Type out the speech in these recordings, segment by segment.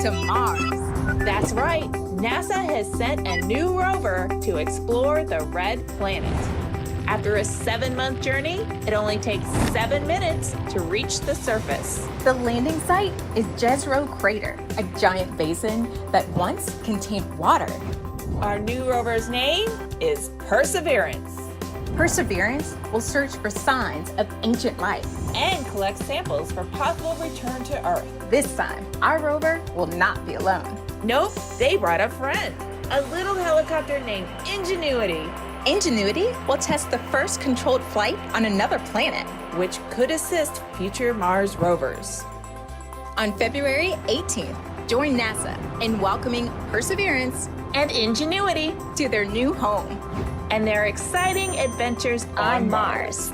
To Mars. That's right, NASA has sent a new rover to explore the red planet. After a 7-month journey, it only takes 7 minutes to reach the surface. The landing site is Jezero Crater, a giant basin that once contained water. Our new rover's name is Perseverance Perseverance will search for signs of ancient life. and collect samples for possible return to Earth. This time, our rover will not be alone. Nope, they brought a friend, a little helicopter named Ingenuity, Ingenuity will test the first controlled flight on another planet. which could assist future Mars rovers. On February 18th, join NASA in welcoming Perseverance And Ingenuity to their new home. and their exciting adventures on Mars.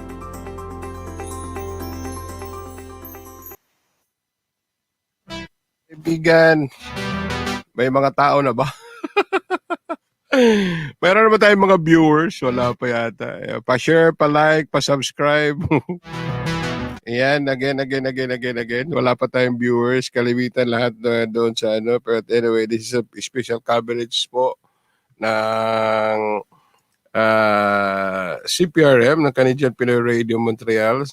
Kaibigan, may mga tao na ba? Meron naman tayong mga viewers. Wala pa yata. Pa-share, pa-like, pa-subscribe. Ayan, again. Wala pa tayong viewers. Kalimitan lahat doon sa ano. But anyway, this is a special coverage po ng CPRM, ng Canadian Pinoy Radio Montreal.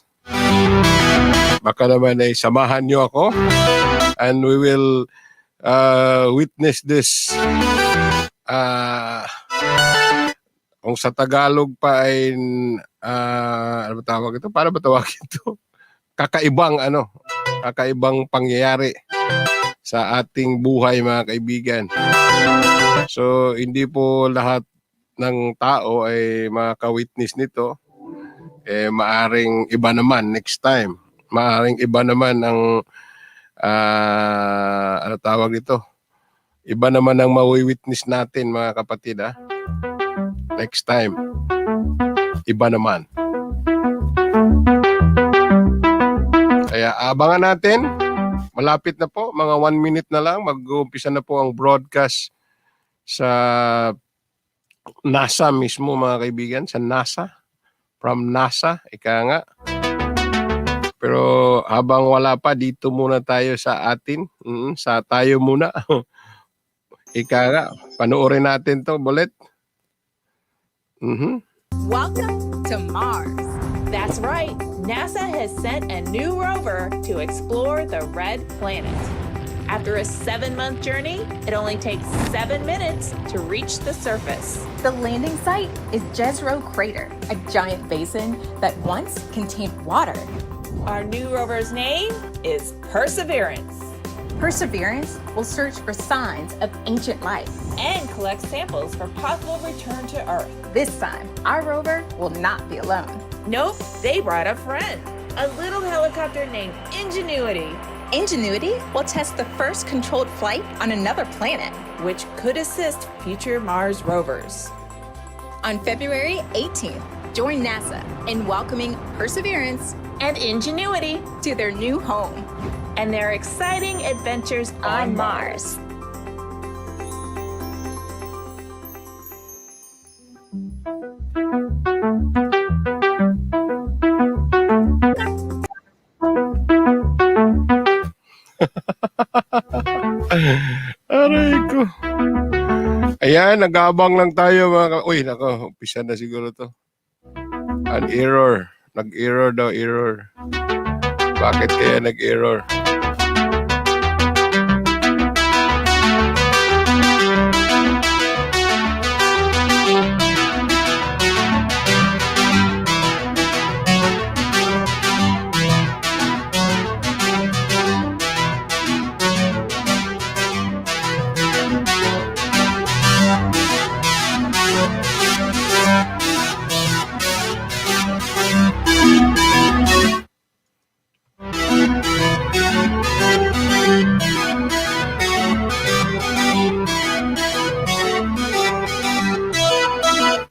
Baka naman ay samahan nyo ako. And we will witness this. Kung sa Tagalog pa ay ano ba tawag ito? Paano ba tawagin ito? Kakaibang pangyayari sa ating buhay, mga kaibigan. So hindi po lahat ng tao ay makaka-witness nito. Maaring iba naman next time. Maaring iba naman ang ano tawag ito? Iba naman ang mawi-witness natin, mga kapatid, ha? Next time. Iba naman. Kaya abangan natin. Malapit na po, mga 1 minute na lang. Mag-uumpisa na po ang broadcast sa NASA mismo, mga kaibigan. Sa NASA. From NASA, ika nga. Pero habang wala pa, dito muna tayo sa atin. Sa tayo muna. Ika nga, panoorin natin to, Bolet. Welcome to Mars. That's right, NASA has sent a new rover to explore the red planet. After a 7-month journey, it only takes 7 minutes to reach the surface. The landing site is Jezero Crater, a giant basin that once contained water. Our new rover's name is Perseverance Perseverance will search for signs of ancient life. and collect samples for possible return to Earth. This time, our rover will not be alone. Nope, they brought a friend, a little helicopter named Ingenuity, Ingenuity will test the first controlled flight on another planet. which could assist future Mars rovers. On February 18th, join NASA in welcoming Perseverance And Ingenuity to their new home. and their exciting adventures on Mars. Aray ko. Ayan, nag-aabang lang tayo, mga uy, nako, umpisa na siguro to. An error. Nag-error daw, error. Bakit kaya nag-error?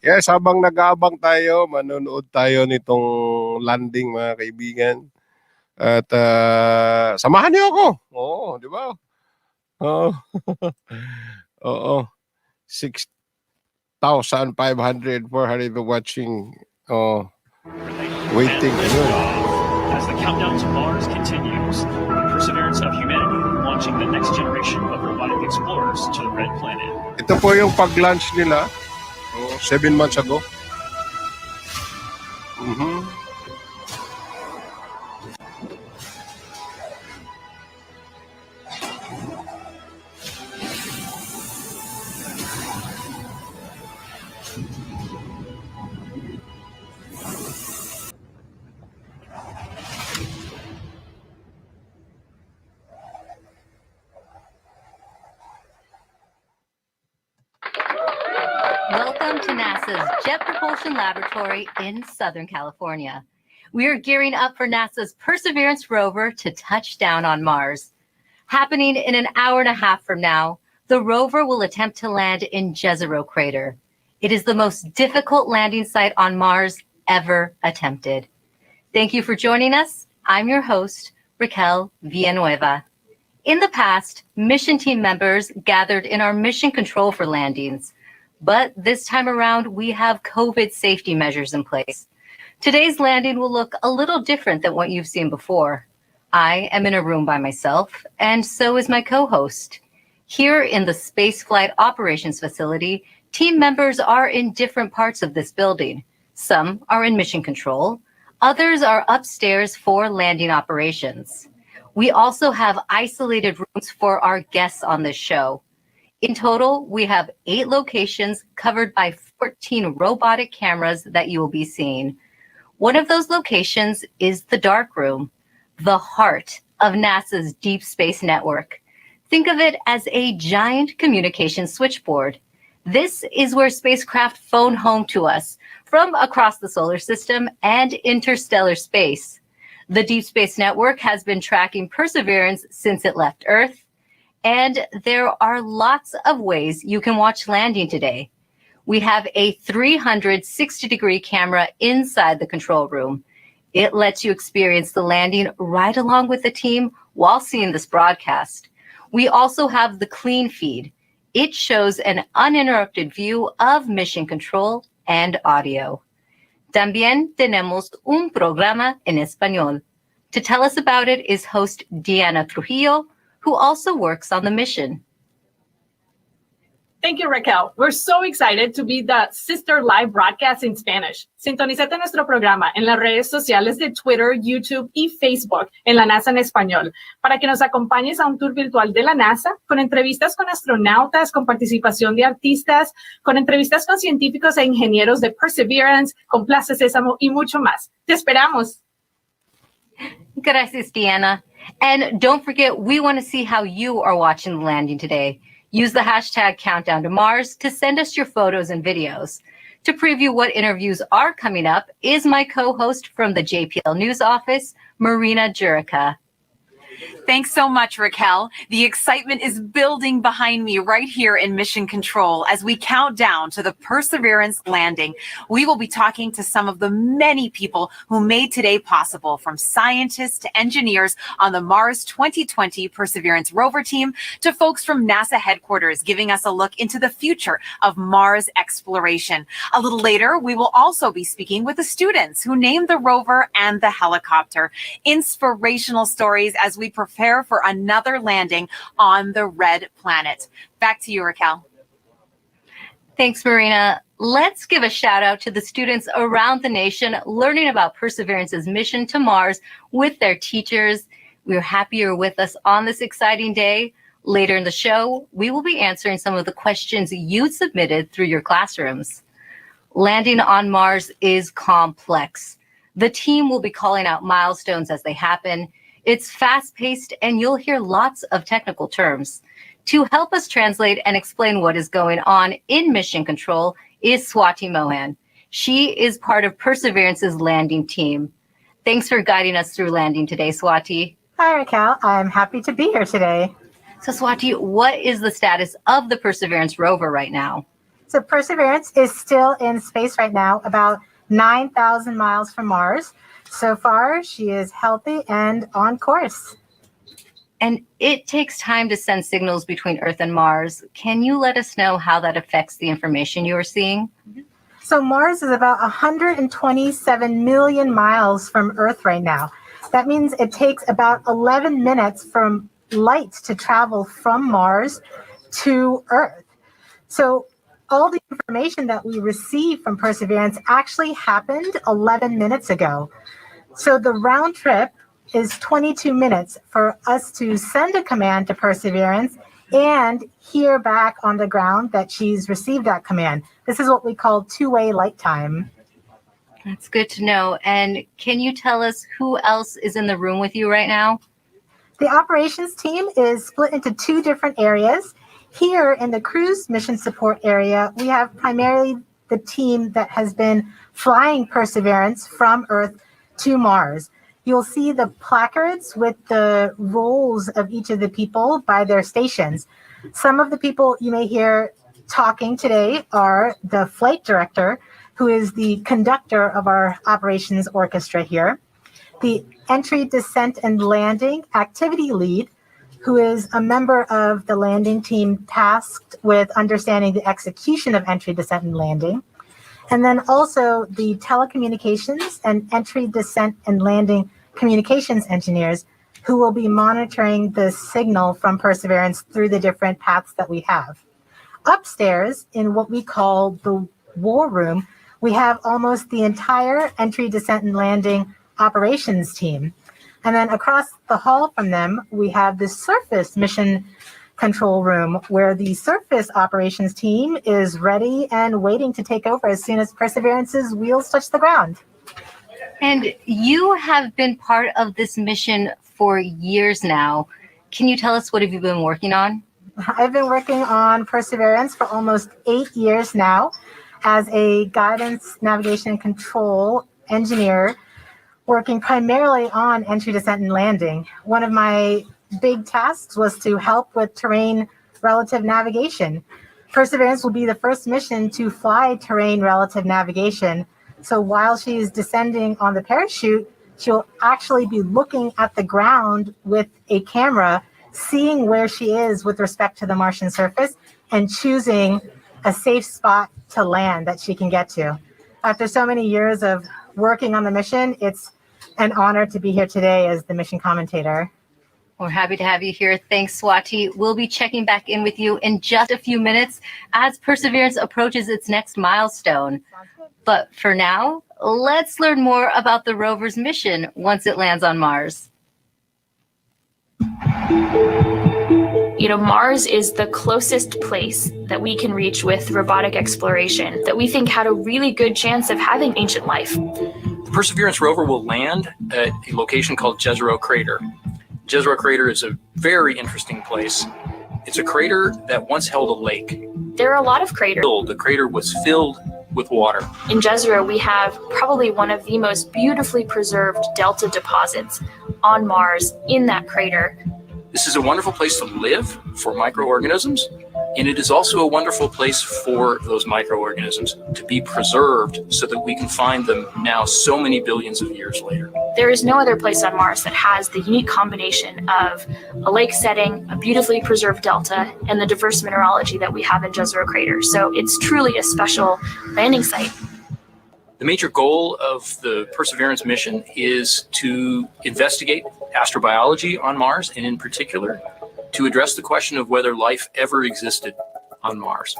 Yes, habang nag-aabang tayo, manonood tayo nitong landing mga kaibigan. At samahan niyo ako. Oo, di ba? Oo. Oo. 6,500, 400 watching. Oh, waiting. As the countdown to Mars continues, the perseverance of humanity launching the next generation of robotic explorers to the red planet. Ito po yung pag-launch nila 7 months ago. Welcome to NASA's Jet Propulsion Laboratory in Southern California. We are gearing up for NASA's Perseverance rover to touch down on Mars. Happening in an hour and a half from now, the rover will attempt to land in Jezero Crater. It is the most difficult landing site on Mars ever attempted. Thank you for joining us. I'm your host, Raquel Villanueva. In the past, mission team members gathered in our mission control for landings. But this time around, we have COVID safety measures in place. Today's landing will look a little different than what you've seen before. I am in a room by myself, and so is my co-host. Here in the Spaceflight Operations Facility, team members are in different parts of this building. Some are in mission control, others are upstairs for landing operations. We also have isolated rooms for our guests on this show. In total, we have 8 locations covered by 14 robotic cameras that you will be seeing. One of those locations is the dark room, the heart of NASA's Deep Space Network. Think of it as a giant communication switchboard. This is where spacecraft phone home to us from across the solar system and interstellar space. The Deep Space Network has been tracking Perseverance since it left Earth. And there are lots of ways you can watch landing today. We have a 360-degree camera inside the control room. It lets you experience the landing right along with the team while seeing this broadcast. We also have the clean feed. It shows an uninterrupted view of mission control and audio. También tenemos un programa en español. To tell us about it is host Diana Trujillo, who also works on the mission. Thank you, Raquel. We're so excited to be the sister live broadcast in Spanish. Sintonízate nuestro programa en las redes sociales de Twitter, YouTube y Facebook en la NASA en español para que nos acompañes a un tour virtual de la NASA con entrevistas con astronautas, con participación de artistas, con entrevistas con científicos e ingenieros de Perseverance, con Plaza Sésamo y mucho más. ¡Te esperamos! Gracias, Diana. And don't forget, we want to see how you are watching the landing today. Use the hashtag Countdown to Mars to send us your photos and videos. To preview what interviews are coming up is my co-host from the JPL News Office, Marina Jurica. Thanks so much, Raquel. The excitement is building behind me right here in Mission Control as we count down to the Perseverance landing. We will be talking to some of the many people who made today possible, from scientists to engineers on the Mars 2020 Perseverance rover team to folks from NASA headquarters, giving us a look into the future of Mars exploration. A little later, we will also be speaking with the students who named the rover and the helicopter. Inspirational stories as we prepare for another landing on the red planet. Back to you, Raquel. Thanks, Marina. Let's give a shout out to the students around the nation learning about Perseverance's mission to Mars with their teachers. We're happy you're with us on this exciting day. Later in the show, we will be answering some of the questions you submitted through your classrooms. Landing on Mars is complex. The team will be calling out milestones as they happen. It's fast-paced, and you'll hear lots of technical terms. To help us translate and explain what is going on in Mission Control is Swati Mohan. She is part of Perseverance's landing team. Thanks for guiding us through landing today, Swati. Hi, Raquel. I'm happy to be here today. So, Swati, what is the status of the Perseverance rover right now? So Perseverance is still in space right now, about 9,000 miles from Mars. So far, she is healthy and on course. And it takes time to send signals between Earth and Mars. Can you let us know how that affects the information you are seeing? So Mars is about 127 million miles from Earth right now. That means it takes about 11 minutes from light to travel from Mars to Earth. So all the information that we receive from Perseverance actually happened 11 minutes ago. So the round trip is 22 minutes for us to send a command to Perseverance and hear back on the ground that she's received that command. This is what we call two-way light time. That's good to know. And can you tell us who else is in the room with you right now? The operations team is split into two different areas. Here in the cruise mission support area, we have primarily the team that has been flying Perseverance from Earth to Mars. You'll see the placards with the roles of each of the people by their stations. Some of the people you may hear talking today are the flight director, who is the conductor of our operations orchestra here, the entry, descent, and landing activity lead, who is a member of the landing team tasked with understanding the execution of entry, descent, and landing, and then also the telecommunications and entry, descent, and landing communications engineers who will be monitoring the signal from Perseverance through the different paths that we have. Upstairs, in what we call the war room, we have almost the entire entry, descent, and landing operations team. And then across the hall from them, we have the surface mission control room where the surface operations team is ready and waiting to take over as soon as Perseverance's wheels touch the ground. And you have been part of this mission for years now. Can you tell us what have you been working on? I've been working on Perseverance for almost 8 years now as a guidance, navigation, and control engineer, working primarily on entry, descent, and landing. One of my big tasks was to help with terrain relative navigation. Perseverance will be the first mission to fly terrain relative navigation. So while she's descending on the parachute, she'll actually be looking at the ground with a camera, seeing where she is with respect to the Martian surface, and choosing a safe spot to land that she can get to. After so many years of working on the mission, it's an honor to be here today as the mission commentator. We're happy to have you here. Thanks, Swati. We'll be checking back in with you in just a few minutes as Perseverance approaches its next milestone. But for now, let's learn more about the rover's mission once it lands on Mars. You know, Mars is the closest place that we can reach with robotic exploration that we think had a really good chance of having ancient life. The Perseverance rover will land at a location called Jezero Crater. Jezero Crater is a very interesting place. It's a crater that once held a lake. There are a lot of craters. The crater was filled with water. In Jezero, we have probably one of the most beautifully preserved delta deposits on Mars in that crater. This is a wonderful place to live for microorganisms, and it is also a wonderful place for those microorganisms to be preserved so that we can find them now so many billions of years later. There is no other place on Mars that has the unique combination of a lake setting, a beautifully preserved delta, and the diverse mineralogy that we have in Jezero Crater. So it's truly a special landing site. The major goal of the Perseverance mission is to investigate astrobiology on Mars, and in particular, to address the question of whether life ever existed on Mars.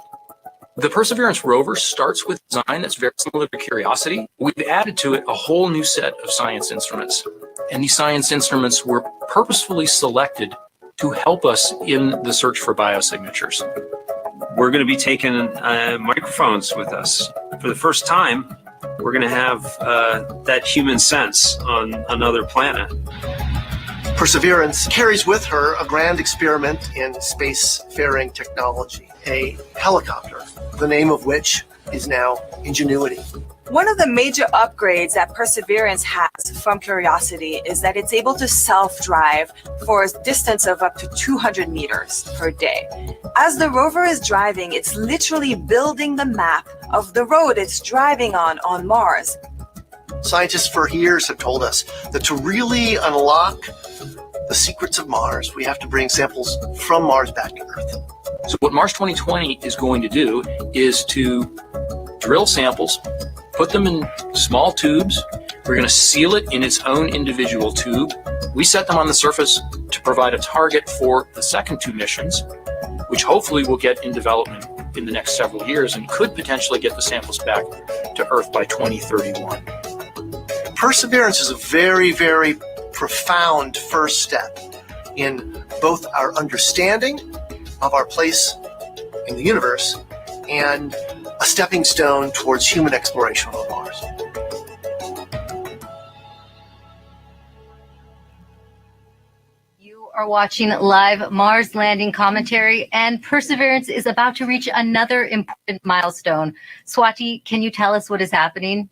The Perseverance rover starts with a design that's very similar to Curiosity. We've added to it a whole new set of science instruments, and these science instruments were purposefully selected to help us in the search for biosignatures. We're going to be taking microphones with us. For the first time, we're going to have that human sense on another planet. Perseverance carries with her a grand experiment in spacefaring technology, a helicopter, the name of which is now ingenuity. One of the major upgrades that Perseverance has from Curiosity is that it's able to self-drive for a distance of up to 200 meters per day. As the rover is driving, it's literally building the map of the road it's driving on Mars. Scientists for years have told us that to really unlock the secrets of Mars, we have to bring samples from Mars back to Earth. So what Mars 2020 is going to do is to drill samples, put them in small tubes. We're going to seal it in its own individual tube. We set them on the surface to provide a target for the second two missions, which hopefully will get in development in the next several years and could potentially get the samples back to Earth by 2031. Perseverance is a very, very profound first step in both our understanding of our place in the universe and a stepping stone towards human exploration on Mars. You are watching live Mars landing commentary, and Perseverance is about to reach another important milestone. Swati, can you tell us what is happening?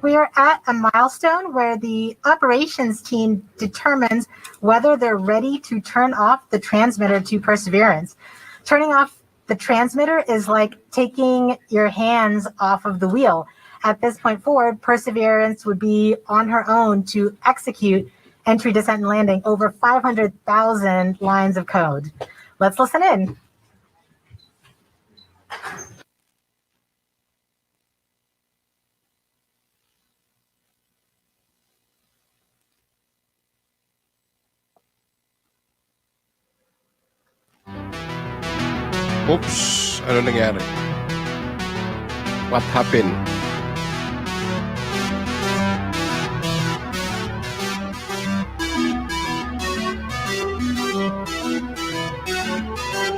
We are at a milestone where the operations team determines whether they're ready to turn off the transmitter to Perseverance. Turning off the transmitter is like taking your hands off of the wheel. At this point forward, Perseverance would be on her own to execute entry, descent, and landing over 500,000 lines of code. Let's listen in. Oops, ano nangyari? What happened?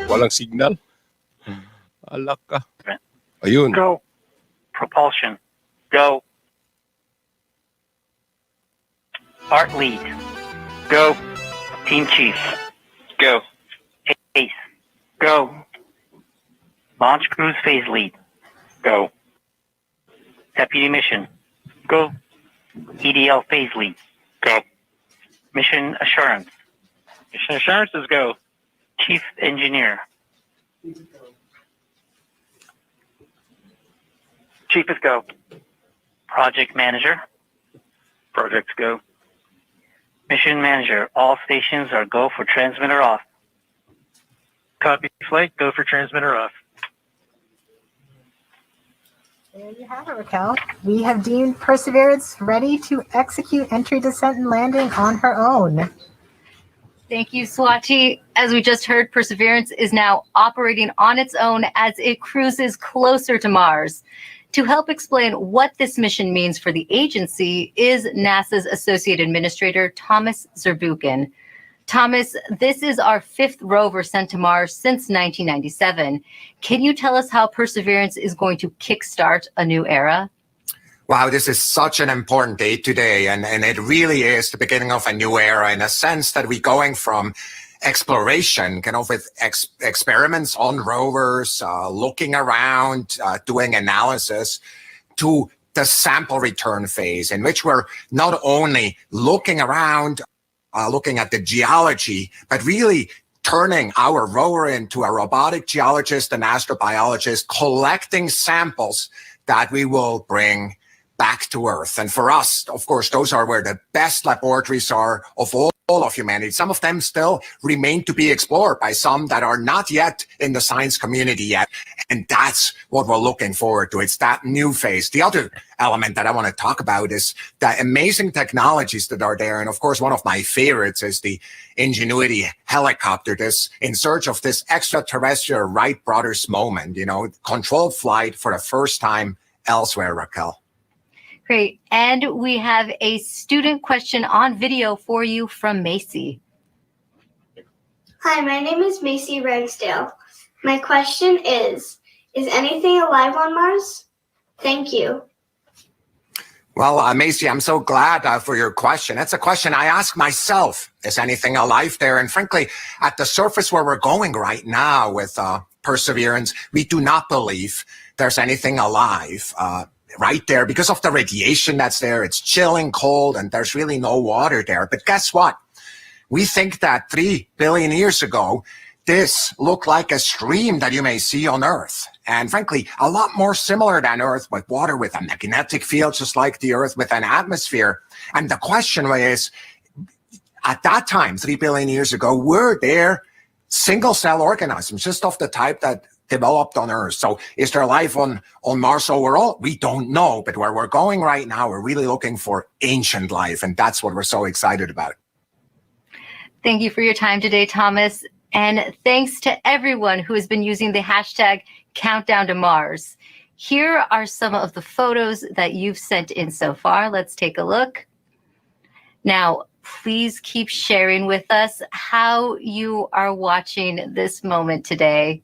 Walang signal? Alak ka. Ayun. Go. Propulsion. Go. Art lead. Go. Team chief. Go. Ace. Go. Launch cruise phase lead. Go. Deputy mission. Go. EDL phase lead. Go. Mission assurance. Mission assurance is go. Chief engineer. Chief is go. Project manager. Projects go. Mission manager. All stations are go for transmitter off. Copy flight. Go for transmitter off. There you have it, Raquel. We have deemed Perseverance ready to execute entry, descent, and landing on her own. Thank you, Swati. As we just heard, Perseverance is now operating on its own as it cruises closer to Mars. To help explain what this mission means for the agency is NASA's Associate Administrator, Thomas Zurbuchen. Thomas, this is our fifth rover sent to Mars since 1997. Can you tell us how Perseverance is going to kickstart a new era? Wow, this is such an important day today, and it really is the beginning of a new era in a sense that we're going from exploration, with experiments on rovers, looking around, doing analysis, to the sample return phase, in which we're not only looking around, looking at the geology, but really turning our rover into a robotic geologist and astrobiologist, collecting samples that we will bring back to Earth. And for us, of course, those are where the best laboratories are of all of humanity. Some of them still remain to be explored by some that are not yet in the science community yet. And that's what we're looking forward to. It's that new phase. The other element that I want to talk about is the amazing technologies that are there. And of course, one of my favorites is the Ingenuity helicopter, this in search of this extraterrestrial Wright brothers moment, controlled flight for the first time elsewhere, Raquel. Great. And we have a student question on video for you from Macy. Hi, my name is Macy Ragsdale. My question is anything alive on Mars? Thank you. Well, Macy, I'm so glad for your question. That's a question I ask myself. Is anything alive there? And frankly, at the surface where we're going right now with Perseverance, we do not believe there's anything alive right there because of the radiation that's there. It's chilling cold and there's really no water there. But guess what? We think that 3 billion years ago, this looked like a stream that you may see on Earth. And frankly, a lot more similar than Earth, with water with a magnetic field, just like the Earth with an atmosphere. And the question is, at that time, 3 billion years ago, were there single-cell organisms, just of the type that developed on Earth? So is there life on Mars overall? We don't know. But where we're going right now, we're really looking for ancient life. And that's what we're so excited about. Thank you for your time today, Thomas. And thanks to everyone who has been using the hashtag Countdown to Mars. Here are some of the photos that you've sent in so far. Let's take a look. Now, please keep sharing with us how you are watching this moment today.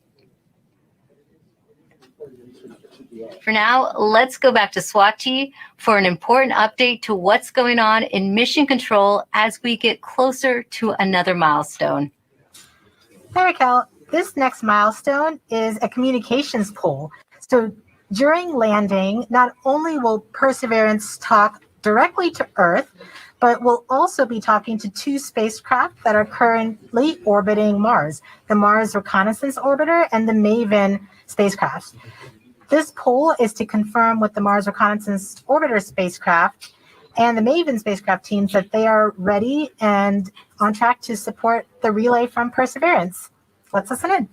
For now, let's go back to Swati for an important update to what's going on in mission control as we get closer to another milestone. Hi, Raquel. This next milestone is a communications poll. So during landing, not only will Perseverance talk directly to Earth, but we'll also be talking to 2 spacecraft that are currently orbiting Mars, the Mars Reconnaissance Orbiter and the MAVEN spacecraft. This poll is to confirm with the Mars Reconnaissance Orbiter spacecraft and the MAVEN spacecraft teams that they are ready and on track to support the relay from Perseverance. Let's listen in.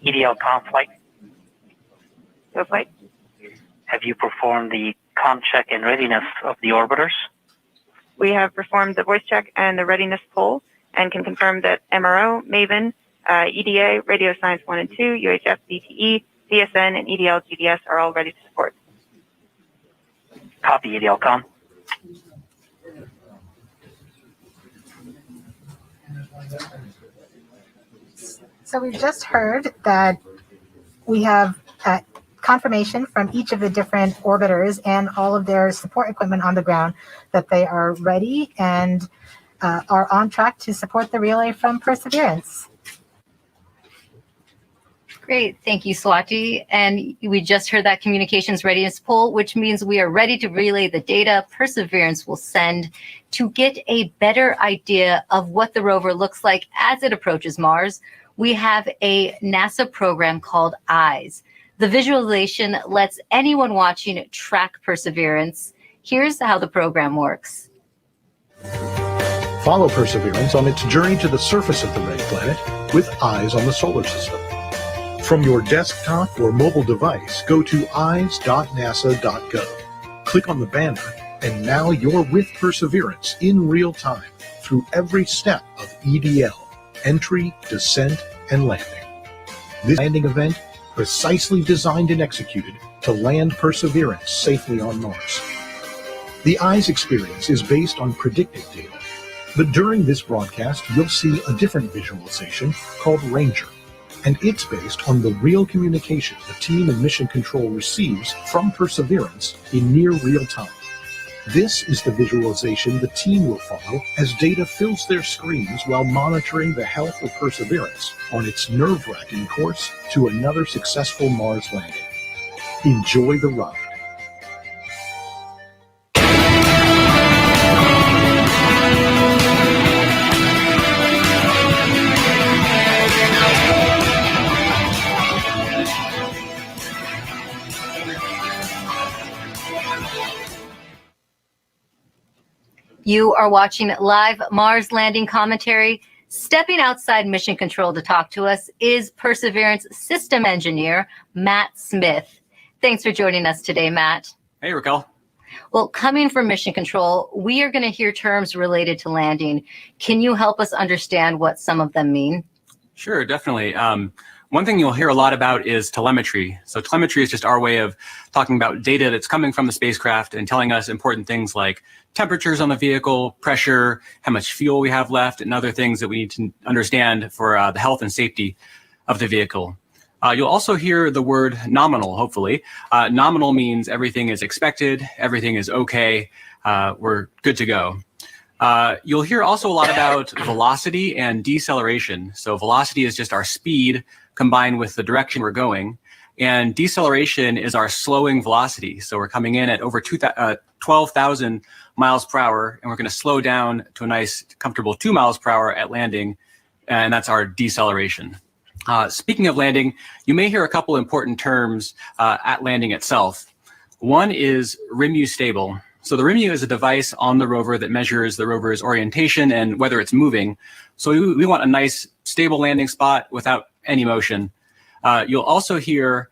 EDL comm flight. Good flight. Have you performed the comm check and readiness of the orbiters? We have performed the voice check and the readiness poll and can confirm that MRO, MAVEN, EDA, Radio Science 1 and 2, UHF, DTE, CSN, and EDL GDS are all ready to support. Copy, EDL comm. So we've just heard that we have confirmation from each of the different orbiters and all of their support equipment on the ground that they are ready and are on track to support the relay from Perseverance. Great. Thank you, Swati. And we just heard that communications readiness poll, which means we are ready to relay the data Perseverance will send to get a better idea of what the rover looks like as it approaches Mars. We have a NASA program called EYES. The visualization lets anyone watching track Perseverance. Here's how the program works. Follow Perseverance on its journey to the surface of the red planet with eyes on the solar system. From your desktop or mobile device, go to eyes.nasa.gov. Click on the banner, and now you're with Perseverance in real time through every step of EDL, entry, descent, and landing. This landing event precisely designed and executed to land Perseverance safely on Mars. The EYES experience is based on predictive data, but during this broadcast, you'll see a different visualization called Ranger, and it's based on the real communication the team in Mission Control receives from Perseverance in near real time. This is the visualization the team will follow as data fills their screens while monitoring the health of Perseverance on its nerve-wracking course to another successful Mars landing. Enjoy the ride. You are watching live Mars landing commentary. Stepping outside Mission Control to talk to us is Perseverance system engineer, Matt Smith. Thanks for joining us today, Matt. Hey, Raquel. Well, coming from Mission Control, we are going to hear terms related to landing. Can you help us understand what some of them mean? Sure, definitely. One thing you'll hear a lot about is telemetry. So telemetry is just our way of talking about data that's coming from the spacecraft and telling us important things like temperatures on the vehicle, pressure, how much fuel we have left, and other things that we need to understand for the health and safety of the vehicle. You'll also hear the word nominal, hopefully. Nominal means everything is expected, everything is okay, we're good to go. You'll hear also a lot about velocity and deceleration. So velocity is just our speed combined with the direction we're going. And deceleration is our slowing velocity. So we're coming in at over 12,000 miles per hour, and we're going to slow down to a nice, comfortable 2 miles per hour at landing, and that's our deceleration. Speaking of landing, you may hear a couple important terms at landing itself. One is RIMU stable. So the RIMU is a device on the rover that measures the rover's orientation and whether it's moving. So we want a nice stable landing spot without any motion. You'll also hear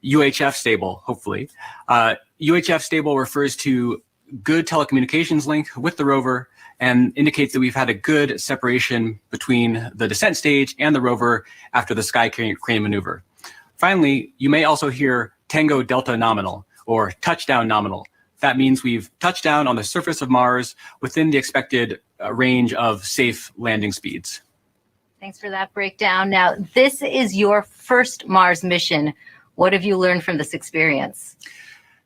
UHF stable, hopefully. UHF stable refers to good telecommunications link with the rover and indicates that we've had a good separation between the descent stage and the rover after the sky crane maneuver. Finally, you may also hear Tango Delta nominal or touchdown nominal. That means we've touched down on the surface of Mars within the expected range of safe landing speeds. Thanks for that breakdown. Now, this is your first Mars mission. What have you learned from this experience?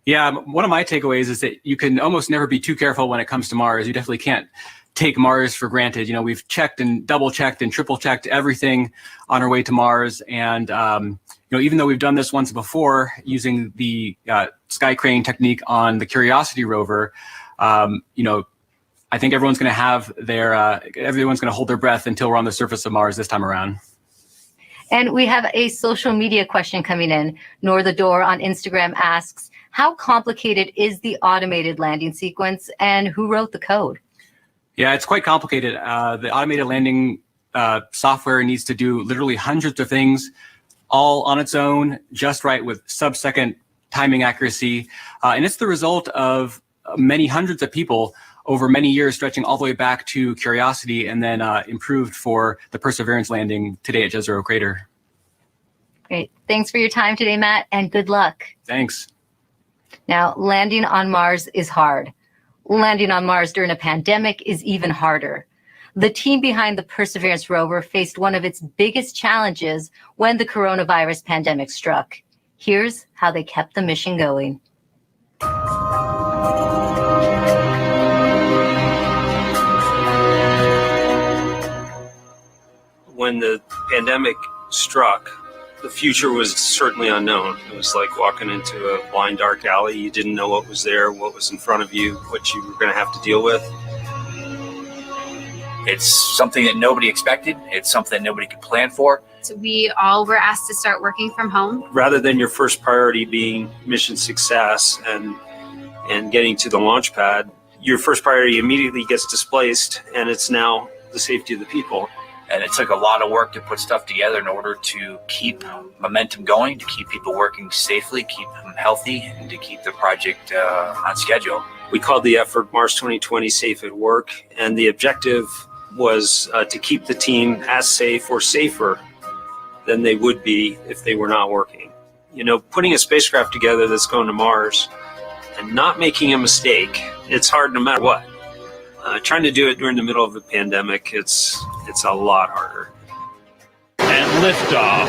Yeah, one of my takeaways is that you can almost never be too careful when it comes to Mars. You definitely can't take Mars for granted. You know, we've checked and double checked and triple checked everything on our way to Mars. And, you know, even though we've done this once before using the sky crane technique on the Curiosity rover, you know, I think everyone's going to have their, everyone's going to hold their breath until we're on the surface of Mars this time around. And we have a social media question coming in. Nor the Door on Instagram asks, how complicated is the automated landing sequence and who wrote the code? Yeah, it's quite complicated. The automated landing software needs to do literally hundreds of things all on its own, just right with sub-second timing accuracy. And it's the result of many hundreds of people over many years, stretching all the way back to Curiosity and then improved for the Perseverance landing today at Jezero Crater. Great. Thanks for your time today, Matt, and good luck. Thanks. Now, landing on Mars is hard. Landing on Mars during a pandemic is even harder. The team behind the Perseverance rover faced one of its biggest challenges when the coronavirus pandemic struck. Here's how they kept the mission going. When the pandemic struck, the future was certainly unknown. It was like walking into a blind, dark alley. You didn't know what was there, what was in front of you, what you were going to have to deal with. It's something that nobody expected. It's something that nobody could plan for. So we all were asked to start working from home. Rather than your first priority being mission success and getting to the launch pad, your first priority immediately gets displaced, and it's now the safety of the people. And it took a lot of work to put stuff together in order to keep momentum going, to keep people working safely, keep them healthy, and to keep the project on schedule. We called the effort Mars 2020 Safe at Work, and the objective was to keep the team as safe or safer than they would be if they were not working. You know, putting a spacecraft together that's going to Mars and not making a mistake, it's hard no matter what. Trying to do it during the middle of a pandemic, it's a lot harder. And liftoff.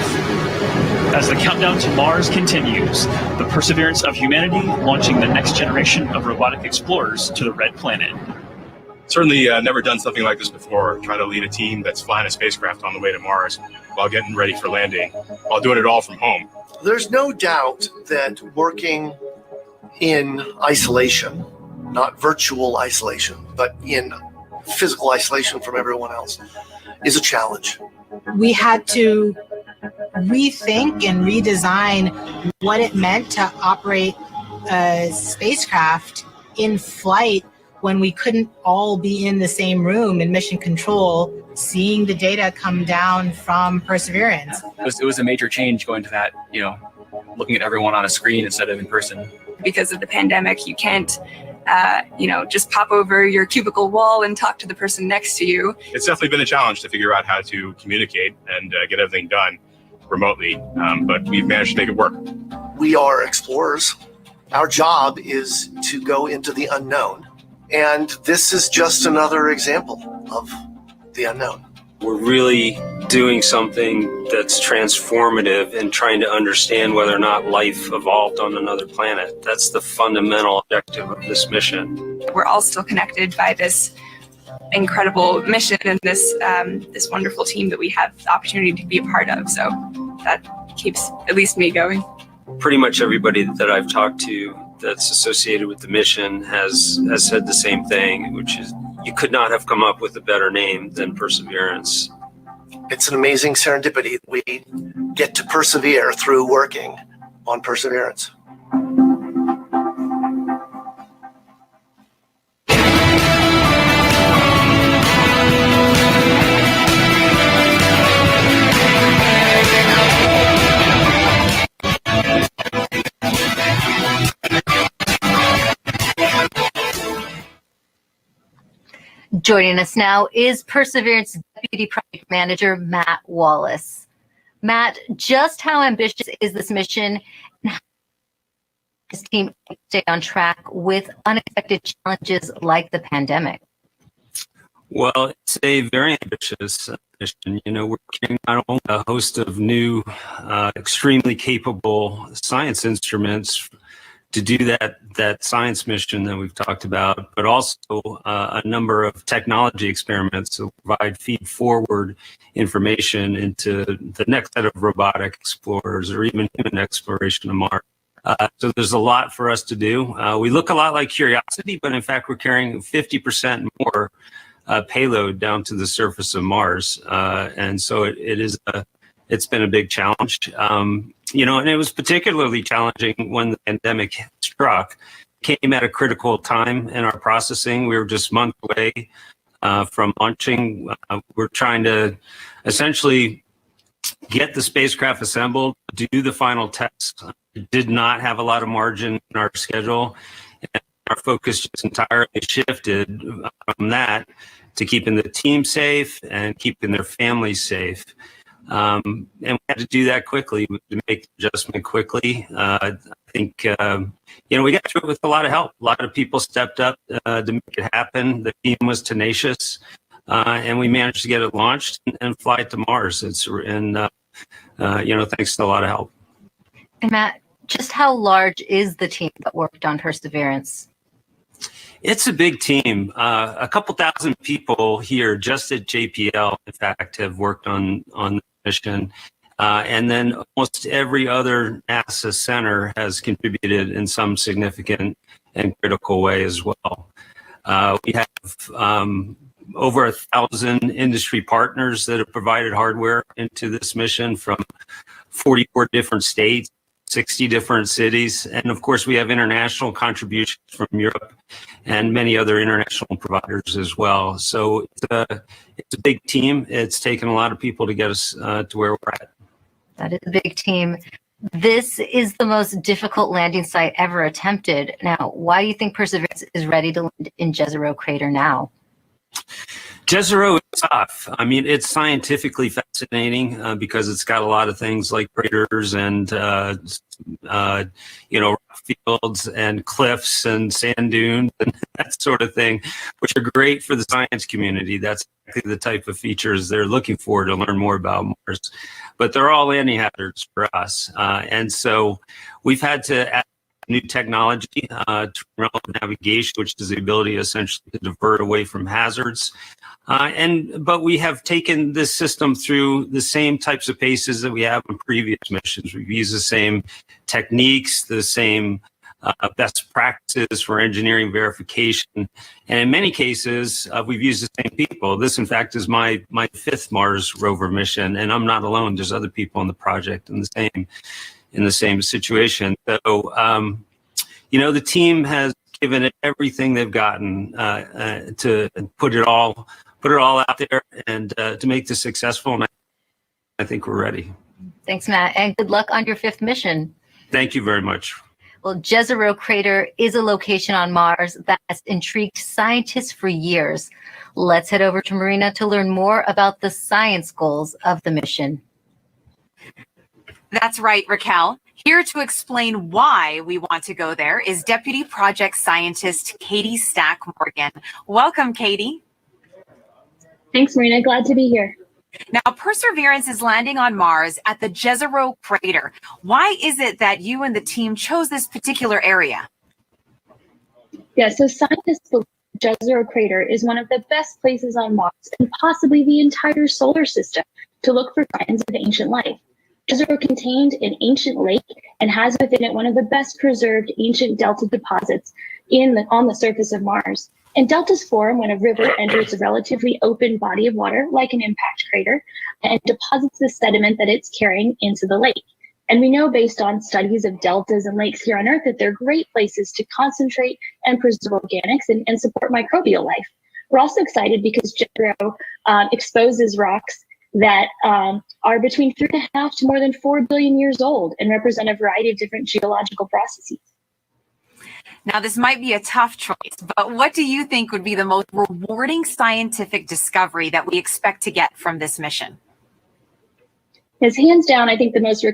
As the countdown to Mars continues, the perseverance of humanity launching the next generation of robotic explorers to the Red Planet. Certainly never done something like this before, trying to lead a team that's flying a spacecraft on the way to Mars while getting ready for landing, while doing it all from home. There's no doubt that working in isolation, not virtual isolation, but in physical isolation from everyone else, is a challenge. We had to rethink and redesign what it meant to operate a spacecraft in flight when we couldn't all be in the same room in mission control, seeing the data come down from Perseverance. It was a major change going to that, you know, looking at everyone on a screen instead of in person. Because of the pandemic, you can't just pop over your cubicle wall and talk to the person next to you. It's definitely been a challenge to figure out how to communicate and get everything done remotely, but we've managed to make it work. We are explorers. Our job is to go into the unknown. And this is just another example of the unknown. We're really doing something that's transformative and trying to understand whether or not life evolved on another planet. That's the fundamental objective of this mission. We're all still connected by this incredible mission and this wonderful team that we have the opportunity to be a part of. So that keeps at least me going. Pretty much everybody that I've talked to that's associated with the mission has said the same thing, which is you could not have come up with a better name than Perseverance. It's an amazing serendipity. We get to persevere through working on Perseverance. Joining us now is Perseverance Deputy Project Manager, Matt Wallace. Matt, just how ambitious is this mission, and how does this team stay on track with unexpected challenges like the pandemic? Well, it's a very ambitious mission. You know, we're carrying not only a host of new, extremely capable science instruments to do that science mission that we've talked about, but also a number of technology experiments to provide feed-forward information into the next set of robotic explorers or even human exploration of Mars. So there's a lot for us to do. We look a lot like Curiosity, but in fact, we're carrying 50% more payload down to the surface of Mars. And so it's been a big challenge. You know, and it was particularly challenging when the pandemic struck. It came at a critical time in our processing. We were just months away from launching. We're trying to essentially get the spacecraft assembled, do the final tests. It did not have a lot of margin in our schedule. And our focus just entirely shifted from that to keeping the team safe and keeping their families safe. And we had to do that quickly, to make the adjustment quickly. I think, you know, we got through it with a lot of help. A lot of people stepped up to make it happen. The team was tenacious, and we managed to get it launched and fly it to Mars. You know, thanks to a lot of help. And Matt, just how large is the team that worked on Perseverance? It's a big team. A couple thousand people here just at JPL, in fact, have worked on the mission. And then almost every other NASA center has contributed in some significant and critical way as well. We have over 1,000 industry partners that have provided hardware into this mission from 44 different states, 60 different cities. And of course, we have international contributions from Europe and many other international providers as well. So it's a big team. It's taken a lot of people to get us to where we're at. That is a big team. This is the most difficult landing site ever attempted. Now, why do you think Perseverance is ready to land in Jezero Crater now? Jezero is tough. I mean, it's scientifically fascinating because it's got a lot of things like craters and, you know, rock fields and cliffs and sand dunes and that sort of thing, which are great for the science community. That's exactly the type of features they're looking for to learn more about Mars. But they're all landing hazards for us. And so we've had to add new technology to remote navigation, which is the ability essentially to divert away from hazards. But we have taken this system through the same types of paces that we have in previous missions. We've used the same techniques, the same best practices for engineering verification. And in many cases, we've used the same people. This, in fact, is my fifth Mars rover mission, and I'm not alone. There's other people on the project in the same situation. So, you know, the team has given it everything they've gotten to put it all out there and to make this successful. And I think we're ready. Thanks, Matt, and good luck on your fifth mission. Thank you very much. Well, Jezero Crater is a location on Mars that has intrigued scientists for years. Let's head over to Marina to learn more about the science goals of the mission. That's right, Raquel. Here to explain why we want to go there is Deputy Project Scientist Katie Stack Morgan. Welcome, Katie. Thanks, Marina. Glad to be here. Now, Perseverance is landing on Mars at the Jezero Crater. Why is it that you and the team chose this particular area? Yeah, so scientists believe Jezero Crater is one of the best places on Mars and possibly the entire solar system to look for signs of ancient life. Jezero contained an ancient lake and has within it one of the best preserved ancient delta deposits on the surface of Mars. And deltas form when a river enters a relatively open body of water, like an impact crater, and deposits the sediment that it's carrying into the lake. And we know based on studies of deltas and lakes here on Earth that they're great places to concentrate and preserve organics and support microbial life. We're also excited because Jezero exposes rocks that are between 3.5 to more than 4 billion years old and represent a variety of different geological processes. Now, this might be a tough choice, but what do you think would be the most rewarding scientific discovery that we expect to get from this mission? Yes, hands down, I think the most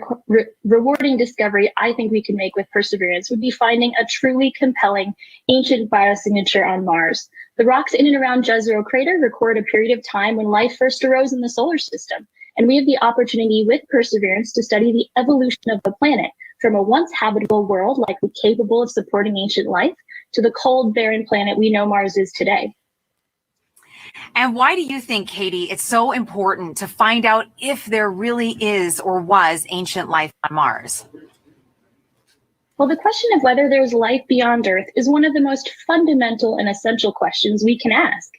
rewarding discovery I think we can make with Perseverance would be finding a truly compelling ancient biosignature on Mars. The rocks in and around Jezero Crater record a period of time when life first arose in the solar system, and we have the opportunity with Perseverance to study the evolution of the planet from a once habitable world likely capable of supporting ancient life to the cold, barren planet we know Mars is today. And why do you think, Katie, it's so important to find out if there really is or was ancient life on Mars? Well, the question of whether there's life beyond Earth is one of the most fundamental and essential questions we can ask.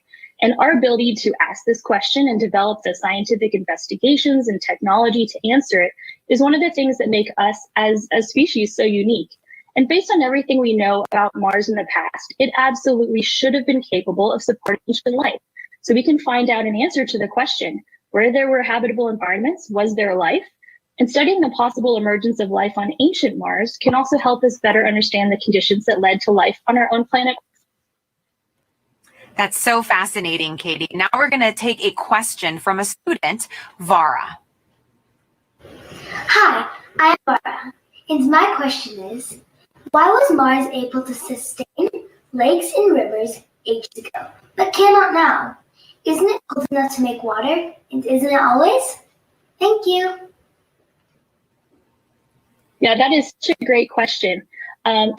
And our ability to ask this question and develop the scientific investigations and technology to answer it is one of the things that make us as a species so unique. And based on everything we know about Mars in the past, it absolutely should have been capable of supporting ancient life. So we can find out an answer to the question, where there were habitable environments, was there life? And studying the possible emergence of life on ancient Mars can also help us better understand the conditions that led to life on our own planet. That's so fascinating, Katie. Now we're going to take a question from a student, Vara. Hi, I'm Vara, and my question is, why was Mars able to sustain lakes and rivers ages ago, but cannot now? Isn't it cold enough to make water, and isn't it always? Thank you. Yeah, that is such a great question. And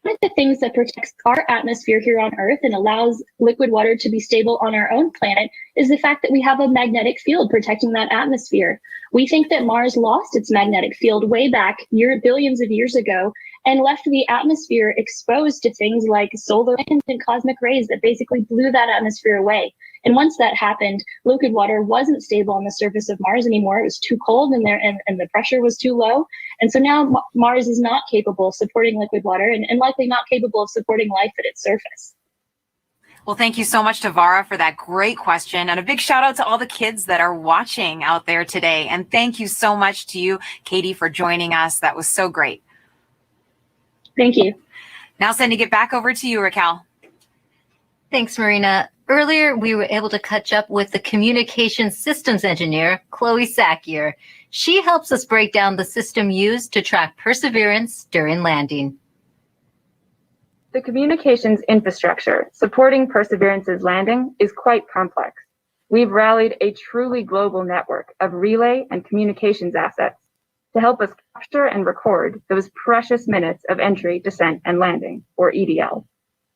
one of the things that protects our atmosphere here on Earth and allows liquid water to be stable on our own planet is the fact that we have a magnetic field protecting that atmosphere. We think that Mars lost its magnetic field way back billions of years ago and left the atmosphere exposed to things like solar winds and cosmic rays that basically blew that atmosphere away. And once that happened, liquid water wasn't stable on the surface of Mars anymore. It was too cold and the pressure was too low. And so now Mars is not capable of supporting liquid water and likely not capable of supporting life at its surface. Well, thank you so much to Vara for that great question. And a big shout out to all the kids that are watching out there today. And thank you so much to you, Katie, for joining us. That was so great. Thank you. Now sending it back over to you, Raquel. Thanks, Marina. Earlier, we were able to catch up with the communication systems engineer, Chloe Sakier. She helps us break down the system used to track Perseverance during landing. The communications infrastructure supporting Perseverance's landing is quite complex. We've rallied a truly global network of relay and communications assets to help us capture and record those precious minutes of entry, descent, and landing, or EDL.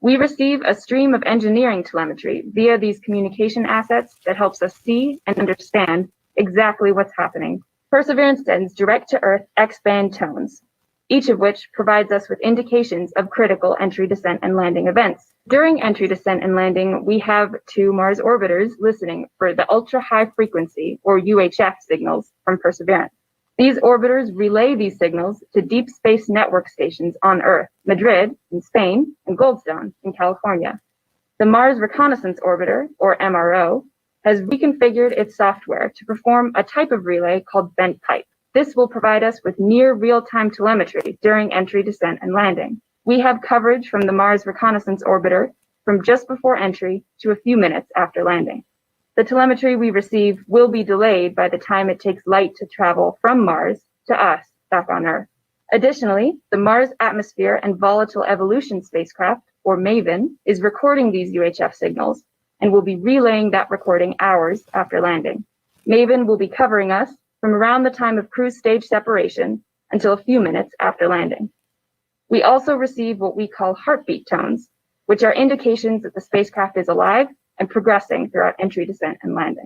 We receive a stream of engineering telemetry via these communication assets that helps us see and understand exactly what's happening. Perseverance sends direct-to-Earth X-band tones, each of which provides us with indications of critical entry, descent, and landing events. During entry, descent, and landing, we have 2 Mars orbiters listening for the ultra-high frequency, or UHF, signals from Perseverance. These orbiters relay these signals to deep space network stations on Earth, Madrid in Spain, and Goldstone in California. The Mars Reconnaissance Orbiter, or MRO, has reconfigured its software to perform a type of relay called bent pipe. This will provide us with near real-time telemetry during entry, descent, and landing. We have coverage from the Mars Reconnaissance Orbiter from just before entry to a few minutes after landing. The telemetry we receive will be delayed by the time it takes light to travel from Mars to us back on Earth. Additionally, the Mars Atmosphere and Volatile Evolution spacecraft, or MAVEN, is recording these UHF signals and will be relaying that recording hours after landing. MAVEN will be covering us from around the time of cruise stage separation until a few minutes after landing. We also receive what we call heartbeat tones, which are indications that the spacecraft is alive and progressing throughout entry, descent, and landing.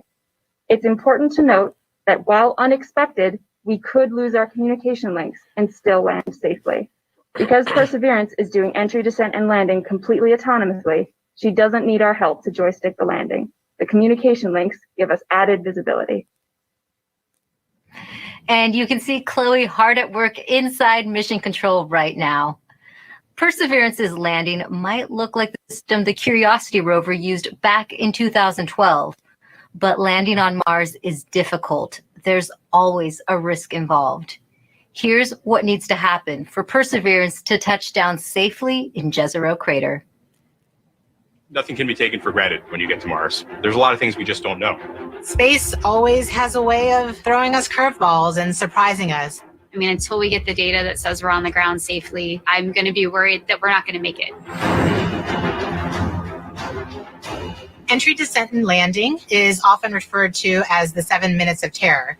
It's important to note that while unexpected, we could lose our communication links and still land safely. Because Perseverance is doing entry, descent, and landing completely autonomously, she doesn't need our help to joystick the landing. The communication links give us added visibility. And you can see Chloe hard at work inside Mission Control right now. Perseverance's landing might look like the system the Curiosity rover used back in 2012, but landing on Mars is difficult. There's always a risk involved. Here's what needs to happen for Perseverance to touch down safely in Jezero Crater. Nothing can be taken for granted when you get to Mars. There's a lot of things we just don't know. Space always has a way of throwing us curveballs and surprising us. I mean, until we get the data that says we're on the ground safely, I'm going to be worried that we're not going to make it. Entry, descent, and landing is often referred to as the 7 minutes of terror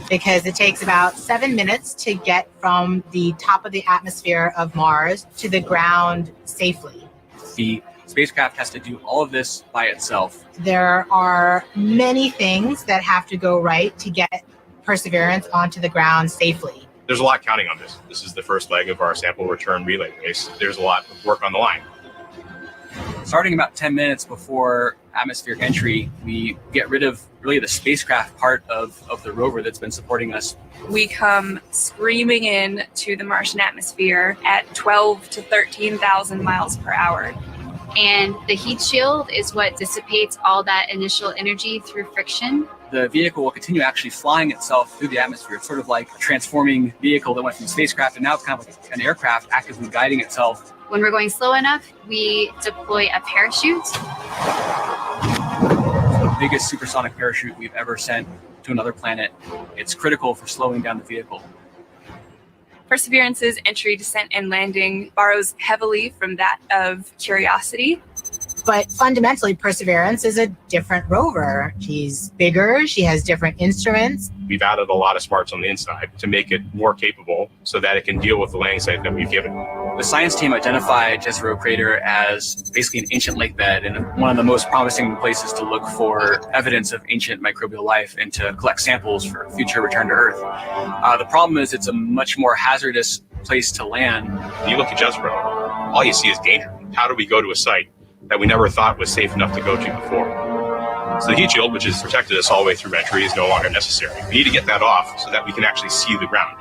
because it takes about 7 minutes to get from the top of the atmosphere of Mars to the ground safely. The spacecraft has to do all of this by itself. There are many things that have to go right to get Perseverance onto the ground safely. There's a lot counting on this. This is the first leg of our sample return relay race. There's a lot of work on the line. Starting about 10 minutes before atmospheric entry, we get rid of really the spacecraft part of the rover that's been supporting us. We come screaming in to the Martian atmosphere at 12 to 13,000 miles per hour. And the heat shield is what dissipates all that initial energy through friction. The vehicle will continue actually flying itself through the atmosphere. It's sort of like a transforming vehicle that went from spacecraft, and now it's kind of like an aircraft actively guiding itself. When we're going slow enough, we deploy a parachute. The biggest supersonic parachute we've ever sent to another planet. It's critical for slowing down the vehicle. Perseverance's entry, descent, and landing borrows heavily from that of Curiosity. But fundamentally, Perseverance is a different rover. She's bigger, she has different instruments. We've added a lot of smarts on the inside to make it more capable so that it can deal with the landing site that we've given. The science team identified Jezero Crater as basically an ancient lake bed and one of the most promising places to look for evidence of ancient microbial life and to collect samples for future return to Earth. The problem is it's a much more hazardous place to land. When you look at Jezero, all you see is danger. How do we go to a site that we never thought was safe enough to go to before? So the heat shield, which has protected us all the way through entry, is no longer necessary. We need to get that off so that we can actually see the ground.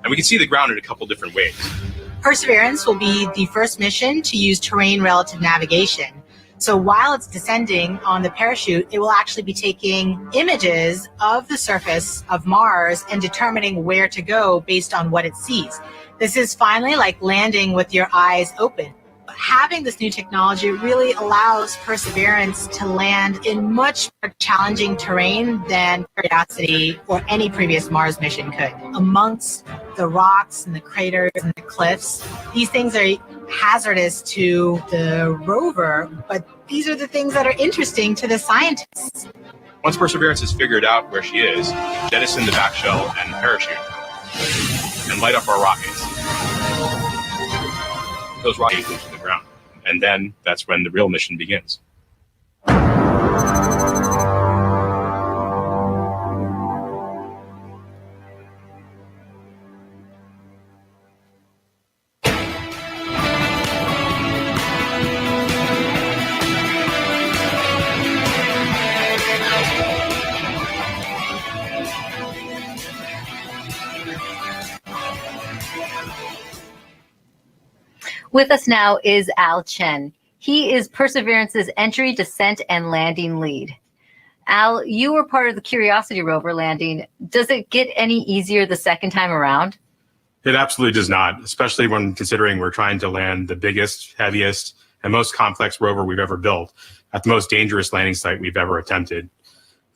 And we can see the ground in a couple different ways. Perseverance will be the first mission to use terrain relative navigation. So while it's descending on the parachute, it will actually be taking images of the surface of Mars and determining where to go based on what it sees. This is finally like landing with your eyes open. Having this new technology really allows Perseverance to land in much more challenging terrain than Curiosity or any previous Mars mission could. Amongst the rocks and the craters and the cliffs, these things are hazardous to the rover, but these are the things that are interesting to the scientists. Once Perseverance has figured out where she is, jettison the back shell and the parachute and light up our rockets. Those rockets go to the ground. And then that's when the real mission begins. With us now is Al Chen. He is Perseverance's entry, descent, and landing lead. Al, you were part of the Curiosity rover landing. Does it get any easier the second time around? It absolutely does not, especially when considering we're trying to land the biggest, heaviest, and most complex rover we've ever built at the most dangerous landing site we've ever attempted.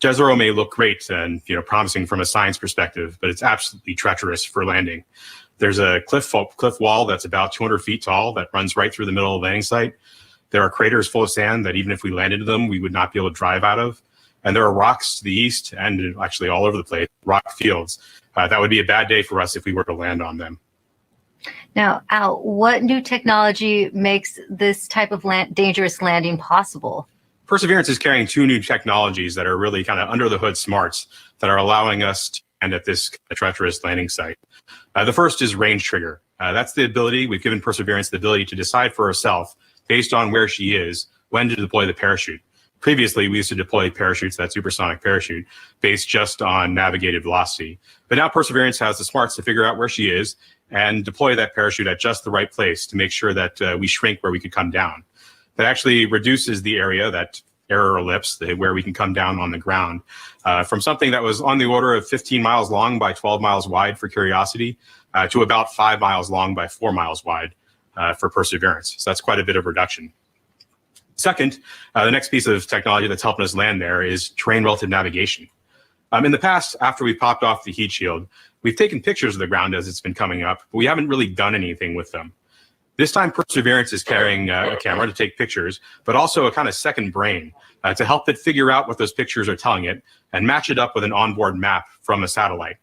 Jezero may look great and promising from a science perspective, but it's absolutely treacherous for landing. There's a cliff wall that's about 200 feet tall that runs right through the middle of the landing site. There are craters full of sand that even if we landed in them, we would not be able to drive out of. And there are rocks to the east and actually all over the place, rock fields. That would be a bad day for us if we were to land on them. Now, Al, what new technology makes this type of dangerous landing possible? Perseverance is carrying two new technologies that are really kind of under the hood smarts that are allowing us to land at this treacherous landing site. The first is range trigger. That's the ability, we've given Perseverance the ability to decide for herself, based on where she is, when to deploy the parachute. Previously, we used to deploy parachutes, that supersonic parachute, based just on navigated velocity. But now Perseverance has the smarts to figure out where she is and deploy that parachute at just the right place to make sure that we shrink where we could come down. That actually reduces the area, that error ellipse, where we can come down on the ground, from something that was on the order of 15 miles long by 12 miles wide for Curiosity to about 5 miles long by 4 miles wide for Perseverance. So that's quite a bit of reduction. Second, the next piece of technology that's helping us land there is terrain relative navigation. In the past, after we popped off the heat shield, we've taken pictures of the ground as it's been coming up, but we haven't really done anything with them. This time, Perseverance is carrying a camera to take pictures, but also a kind of second brain to help it figure out what those pictures are telling it and match it up with an onboard map from a satellite.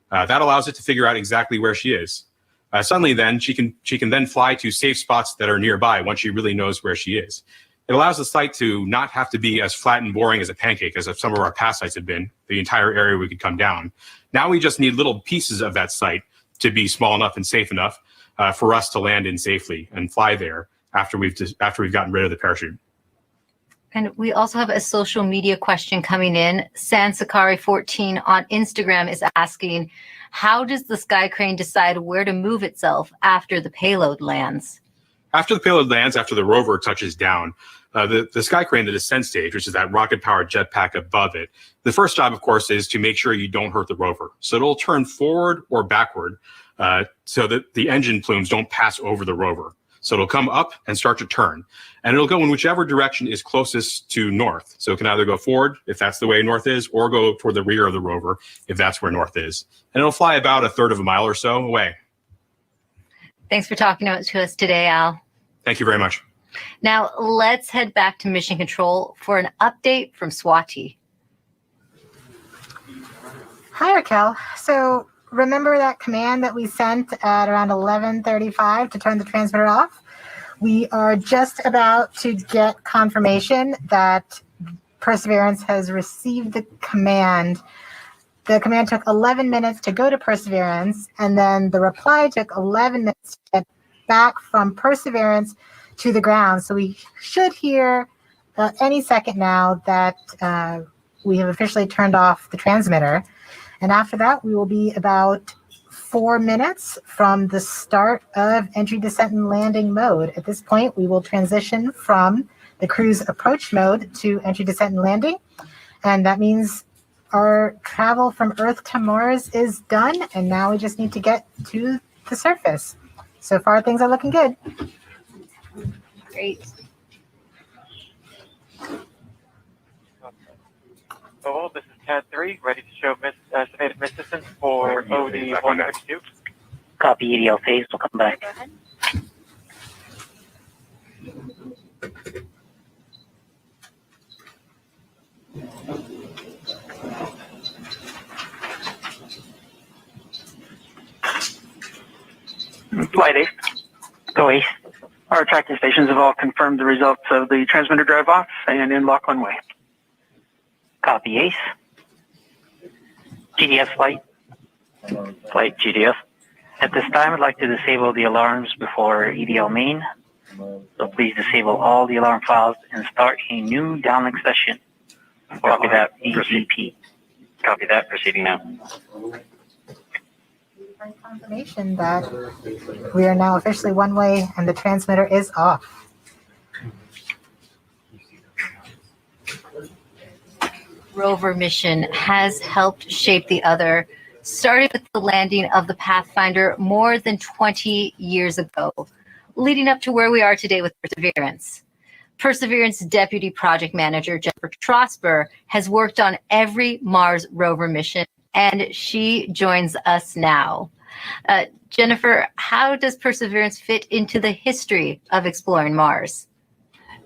That allows it to figure out exactly where she is. Suddenly, then, she can then fly to safe spots that are nearby once she really knows where she is. It allows the site to not have to be as flat and boring as a pancake as some of our past sites have been, the entire area we could come down. Now we just need little pieces of that site to be small enough and safe enough for us to land in safely and fly there after we've gotten rid of the parachute. And we also have a social media question coming in. Sansakari14 on Instagram is asking, how does the Sky Crane decide where to move itself after the payload lands? After the payload lands, after the rover touches down, the Sky Crane, the descent stage, which is that rocket-powered jetpack above it, the first job, of course, is to make sure you don't hurt the rover. So it'll turn forward or backward so that the engine plumes don't pass over the rover. So it'll come up and start to turn. And it'll go in whichever direction is closest to north. So it can either go forward, if that's the way north is, or go toward the rear of the rover, if that's where north is. And it'll fly about a third of a mile or so away. Thanks for talking to us today, Al. Thank you very much. Now, let's head back to Mission Control for an update from Swati. Hi, Raquel. So remember that command that we sent at around 11:35 to turn the transmitter off? We are just about to get confirmation that Perseverance has received the command. The command took 11 minutes to go to Perseverance, and then the reply took 11 minutes to get back from Perseverance to the ground. So we should hear any second now that we have officially turned off the transmitter. And after that, we will be about 4 minutes from the start of entry, descent, and landing mode. At this point, we will transition from the cruise approach mode to entry, descent, and landing. And that means our travel from Earth to Mars is done, and now we just need to get to the surface. So far, things are looking good. Great. So this is CAD 3, ready to show estimated miss distance for OD 132. Copy EDL phase, we'll come back. Flight 8. Go Ace. Our tracking stations have all confirmed the results of the transmitter drive off and in lock one way. Copy Ace. GDS flight. Flight GDS. At this time, I'd like to disable the alarms before EDL main. So please disable all the alarm files and start a new downlink session. Copy that. ECP. Copy that. Proceeding now. Confirmation that we are now officially one way and the transmitter is off. Rover mission has helped shape the other, starting with the landing of the Pathfinder more than 20 years ago, leading up to where we are today with Perseverance. Perseverance Deputy Project Manager Jennifer Trosper has worked on every Mars rover mission, and she joins us now. Jennifer, how does Perseverance fit into the history of exploring Mars?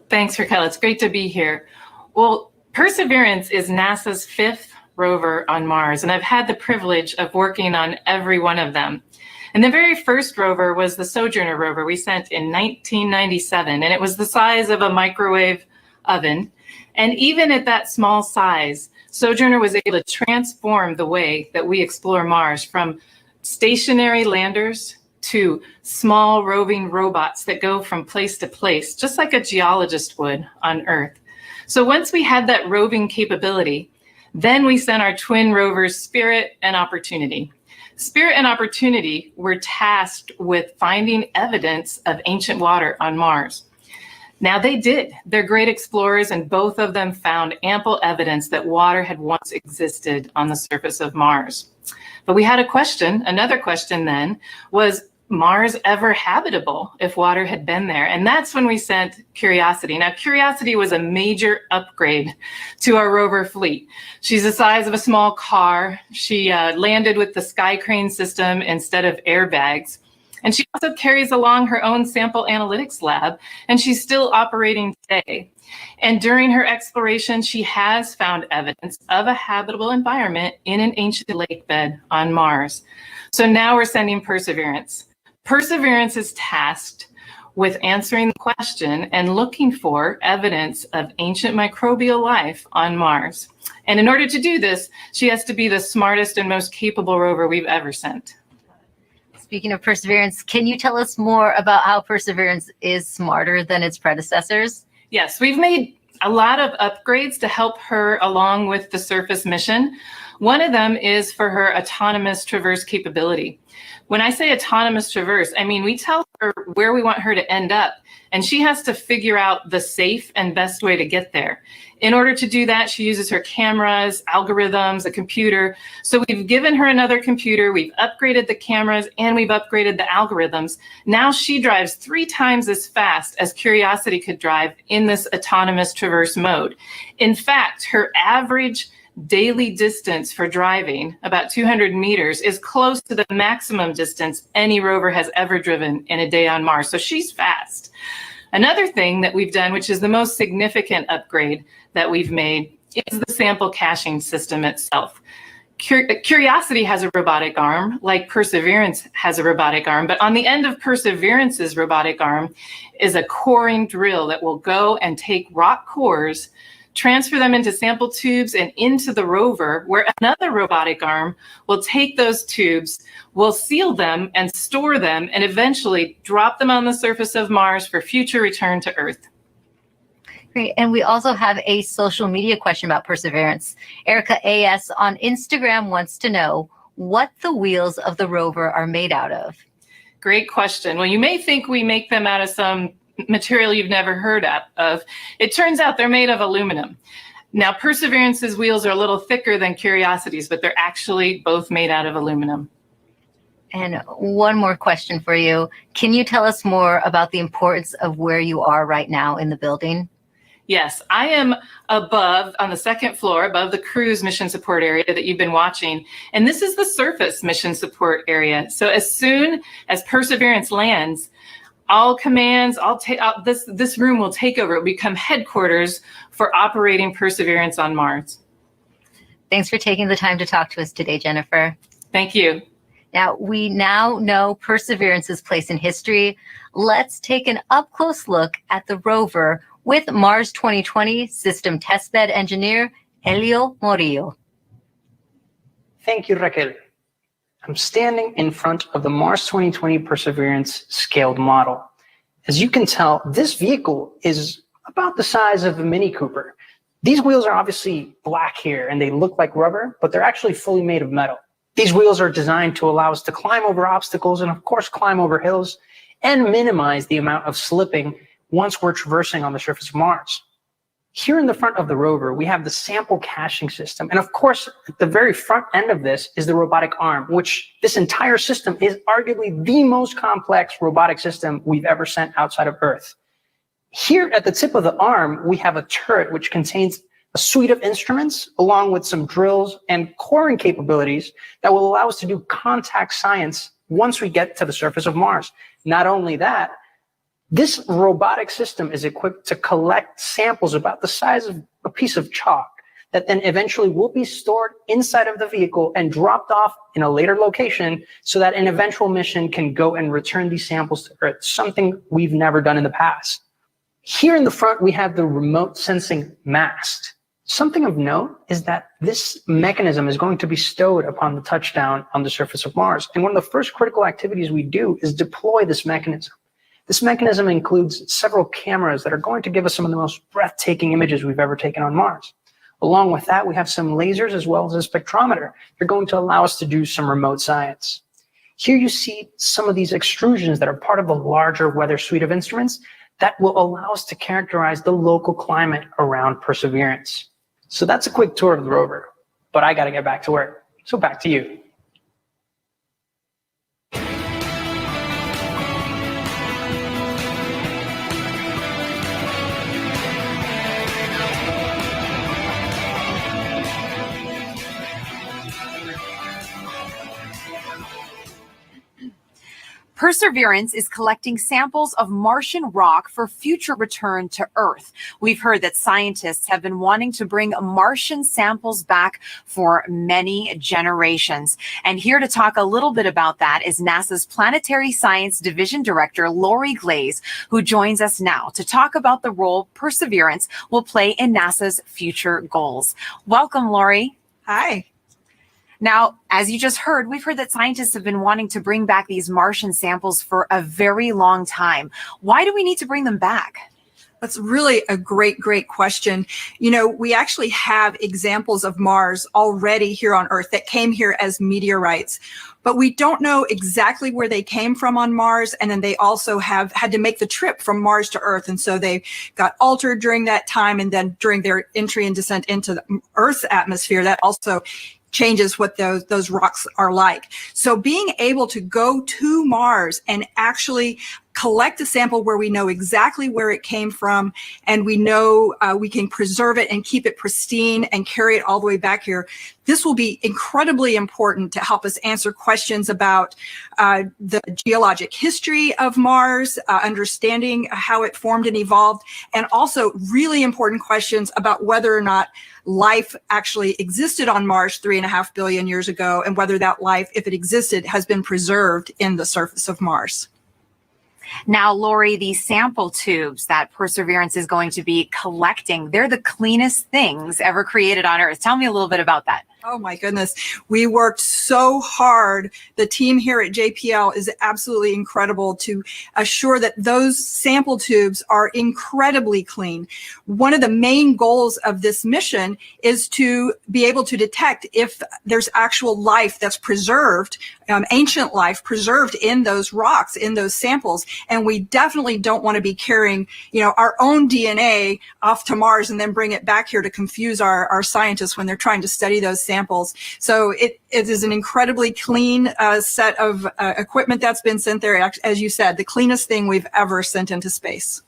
Thanks, Raquel. It's great to be here. Well, Perseverance is NASA's 5th rover on Mars, and I've had the privilege of working on every one of them. And the very first rover was the Sojourner rover we sent in 1997, and it was the size of a microwave oven. And even at that small size, Sojourner was able to transform the way that we explore Mars, from stationary landers to small roving robots that go from place to place, just like a geologist would on Earth. So once we had that roving capability, then we sent our twin rovers Spirit and Opportunity. Spirit and Opportunity were tasked with finding evidence of ancient water on Mars. Now they did. They're great explorers, and both of them found ample evidence that water had once existed on the surface of Mars. But we had a question. Another question then was, Mars ever habitable if water had been there? And that's when we sent Curiosity. Now, Curiosity was a major upgrade to our rover fleet. She's the size of a small car. She landed with the Sky Crane system instead of airbags. And she also carries along her own sample analytics lab, and she's still operating today. And during her exploration, she has found evidence of a habitable environment in an ancient lake bed on Mars. So now we're sending Perseverance. Perseverance is tasked with answering the question and looking for evidence of ancient microbial life on Mars. And in order to do this, she has to be the smartest and most capable rover we've ever sent. Speaking of Perseverance, can you tell us more about how Perseverance is smarter than its predecessors? Yes, we've made a lot of upgrades to help her along with the surface mission. One of them is for her autonomous traverse capability. When I say autonomous traverse, I mean we tell her where we want her to end up, and she has to figure out the safe and best way to get there. In order to do that, she uses her cameras, algorithms, a computer. So we've given her another computer, we've upgraded the cameras, and we've upgraded the algorithms. Now she drives 3 times as fast as Curiosity could drive in this autonomous traverse mode. In fact, her average daily distance for driving, about 200 meters, is close to the maximum distance any rover has ever driven in a day on Mars. So she's fast. Another thing that we've done, which is the most significant upgrade that we've made, is the sample caching system itself. Curiosity has a robotic arm, like Perseverance has a robotic arm, but on the end of Perseverance's robotic arm is a coring drill that will go and take rock cores, transfer them into sample tubes and into the rover, where another robotic arm will take those tubes, will seal them and store them, and eventually drop them on the surface of Mars for future return to Earth. Great. And we also have a social media question about Perseverance. Erica AS on Instagram wants to know what the wheels of the rover are made out of. Great question. Well, you may think we make them out of some material you've never heard of. It turns out they're made of aluminum. Now, Perseverance's wheels are a little thicker than Curiosity's, but they're actually both made out of aluminum. And one more question for you. Can you tell us more about the importance of where you are right now in the building? Yes, I am above, on the 2nd floor, above the cruise mission support area that you've been watching. And this is the surface mission support area. So as soon as Perseverance lands, all commands, this room will take over. It will become headquarters for operating Perseverance on Mars. Thanks for taking the time to talk to us today, Jennifer. Thank you. Now, we now know Perseverance's place in history. Let's take an up-close look at the rover with Mars 2020 System Testbed Engineer, Elio Morillo. Thank you, Raquel. I'm standing in front of the Mars 2020 Perseverance scaled model. As you can tell, this vehicle is about the size of a Mini Cooper. These wheels are obviously black here and they look like rubber, but they're actually fully made of metal. These wheels are designed to allow us to climb over obstacles and of course climb over hills and minimize the amount of slipping once we're traversing on the surface of Mars. Here in the front of the rover, we have the sample caching system. And of course, at the very front end of this is the robotic arm, which this entire system is arguably the most complex robotic system we've ever sent outside of Earth. Here at the tip of the arm, we have a turret which contains a suite of instruments along with some drills and coring capabilities that will allow us to do contact science once we get to the surface of Mars. Not only that, this robotic system is equipped to collect samples about the size of a piece of chalk that then eventually will be stored inside of the vehicle and dropped off in a later location so that an eventual mission can go and return these samples to Earth, something we've never done in the past. Here in the front, we have the remote sensing mast. Something of note is that this mechanism is going to be stowed upon the touchdown on the surface of Mars. And one of the first critical activities we do is deploy this mechanism. This mechanism includes several cameras that are going to give us some of the most breathtaking images we've ever taken on Mars. Along with that, we have some lasers as well as a spectrometer. They're going to allow us to do some remote science. Here you see some of these extrusions that are part of a larger weather suite of instruments that will allow us to characterize the local climate around Perseverance. So that's a quick tour of the rover, but I got to get back to work. So back to you. Perseverance is collecting samples of Martian rock for future return to Earth. We've heard that scientists have been wanting to bring Martian samples back for many generations. And here to talk a little bit about that is NASA's Planetary Science Division Director, Lori Glaze, who joins us now to talk about the role Perseverance will play in NASA's future goals. Welcome, Lori. Hi. Now, as you just heard, we've heard that scientists have been wanting to bring back these Martian samples for a very long time. Why do we need to bring them back? That's really a great question. You know, we actually have examples of Mars already here on Earth that came here as meteorites, but we don't know exactly where they came from on Mars. And then they also have had to make the trip from Mars to Earth. And so they got altered during that time. And then during their entry and descent into the Earth's atmosphere, that also changes what those rocks are like. So being able to go to Mars and actually collect a sample where we know exactly where it came from and we know we can preserve it and keep it pristine and carry it all the way back here, this will be incredibly important to help us answer questions about the geologic history of Mars, understanding how it formed and evolved, and also really important questions about whether or not life actually existed on Mars 3.5 billion years ago, and whether that life, if it existed, has been preserved in the surface of Mars. Now, Lori, these sample tubes that Perseverance is going to be collecting, they're the cleanest things ever created on Earth. Tell me a little bit about that. Oh my goodness. We worked so hard. The team here at JPL is absolutely incredible to assure that those sample tubes are incredibly clean. One of the main goals of this mission is to be able to detect if there's actual life that's preserved, ancient life preserved in those rocks, in those samples. And we definitely don't want to be carrying, our own DNA off to Mars and then bring it back here to confuse our scientists when they're trying to study those samples. So it is an incredibly clean set of equipment that's been sent there. As you said, the cleanest thing we've ever sent into space.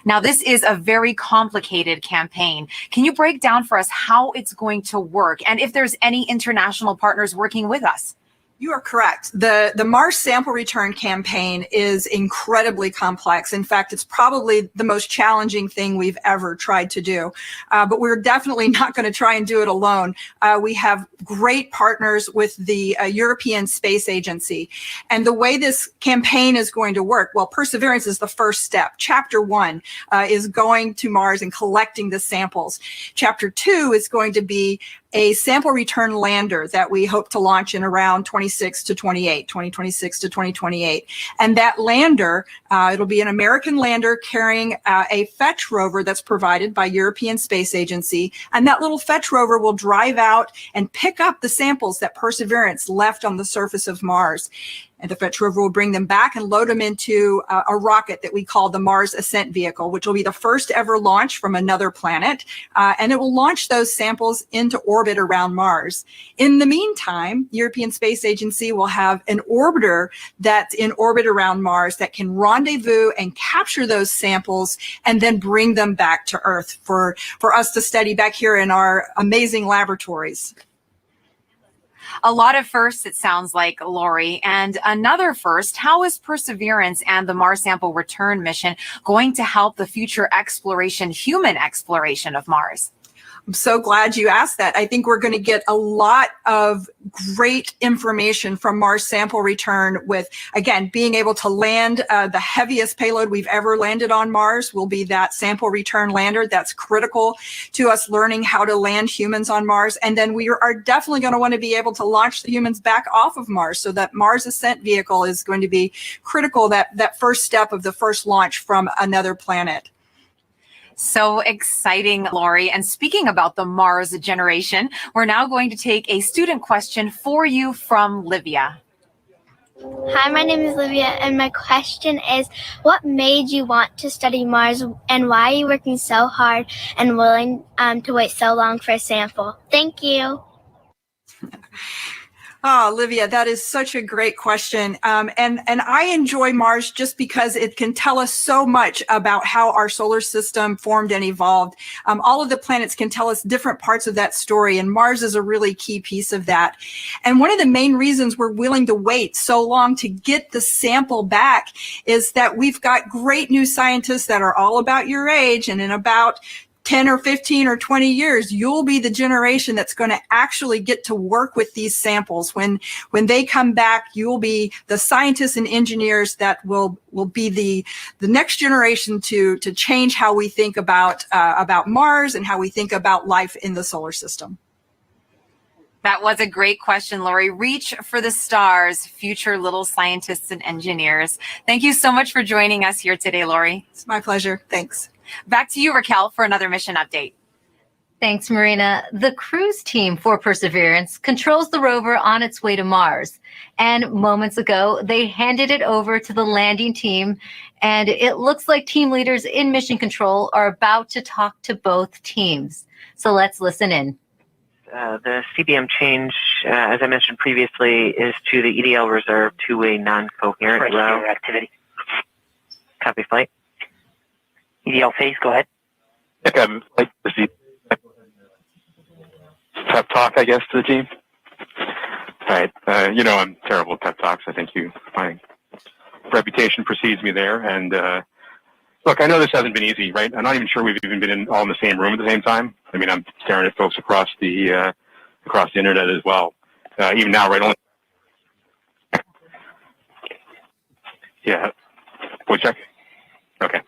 Now, this is a very complicated campaign. Can you break down for us how it's going to work and if there's any international partners working with us? You are correct. The Mars sample return campaign is incredibly complex. In fact, it's probably the most challenging thing we've ever tried to do. But we're definitely not going to try and do it alone. We have great partners with the European Space Agency. And the way this campaign is going to work, well, Perseverance is the first step. Chapter 1 is going to Mars and collecting the samples. Chapter 2 is going to be a sample return lander that we hope to launch in around 2026 to 2028. And that lander, it'll be an American lander carrying a fetch rover that's provided by European Space Agency. And that little fetch rover will drive out and pick up the samples that Perseverance left on the surface of Mars. And the Fetch rover will bring them back and load them into a rocket that we call the Mars Ascent Vehicle, which will be the first ever launch from another planet. And it will launch those samples into orbit around Mars. In the meantime, European Space Agency will have an orbiter that's in orbit around Mars that can rendezvous and capture those samples and then bring them back to Earth for us to study back here in our amazing laboratories. A lot of firsts, it sounds like, Lori. And another first, how is Perseverance and the Mars Sample Return mission going to help the future exploration, human exploration of Mars? I'm so glad you asked that. I think we're going to get a lot of great information from Mars Sample Return with, again, being able to land the heaviest payload we've ever landed on Mars will be that Sample Return lander. That's critical to us learning how to land humans on Mars. And then we are definitely going to want to be able to launch the humans back off of Mars. So that Mars Ascent Vehicle is going to be critical, that first step of the first launch from another planet. So exciting, Lori. And speaking about the Mars generation, we're now going to take a student question for you from Livia. Hi, my name is Livia, and my question is, what made you want to study Mars, and why are you working so hard and willing to wait so long for a sample? Thank you. Oh, Olivia, that is such a great question. And I enjoy Mars just because it can tell us so much about how our solar system formed and evolved. All of the planets can tell us different parts of that story, and Mars is a really key piece of that. And one of the main reasons we're willing to wait so long to get the sample back is that we've got great new scientists that are all about your age, and in about 10 or 15 or 20 years, you'll be the generation that's going to actually get to work with these samples. When they come back, you'll be the scientists and engineers that will be the next generation to change how we think about Mars and how we think about life in the solar system. That was a great question, Lori. Reach for the stars, future little scientists and engineers. Thank you so much for joining us here today, Lori. It's my pleasure. Thanks. Back to you, Raquel, for another mission update. Thanks, Marina. The cruise team for Perseverance controls the rover on its way to Mars. And moments ago, they handed it over to the landing team. And it looks like team leaders in mission control are about to talk to both teams. So let's listen in. The CBM change, as I mentioned previously, is to the EDL reserve two-way non-coherent row activity. Copy flight. EDL phase, go ahead. I'd like to see pep talk, I guess, to the team. All right. I'm terrible at pep talks. I think my reputation precedes me there. And look, I know this hasn't been easy, right? I'm not even sure we've even been all in the same room at the same time. I mean, I'm staring at folks across the internet as well. Even now, right? Yeah. Voice check. Okay.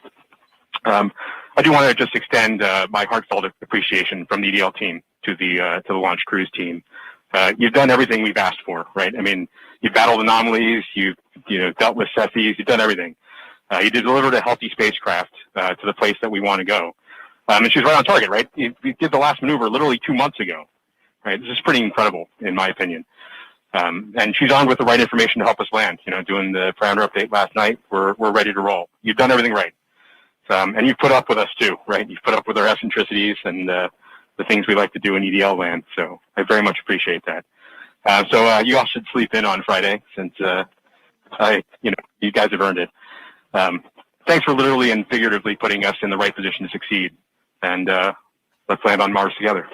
I do want to just extend my heartfelt appreciation from the EDL team to the launch cruise team. You've done everything we've asked for, right? I mean, you've battled anomalies, you've dealt with Cepheids, you've done everything. You delivered a healthy spacecraft to the place that we want to go, and she's right on target, right? You did the last maneuver literally 2 months ago, right? This is pretty incredible, in my opinion. And she's armed with the right information to help us land. Doing the parameter update last night, we're ready to roll. You've done everything right. And you've put up with us too, right? You've put up with our eccentricities and the things we like to do in EDL land. So I very much appreciate that. So you all should sleep in on Friday since you guys have earned it. Thanks for literally and figuratively putting us in the right position to succeed. And let's land on Mars together.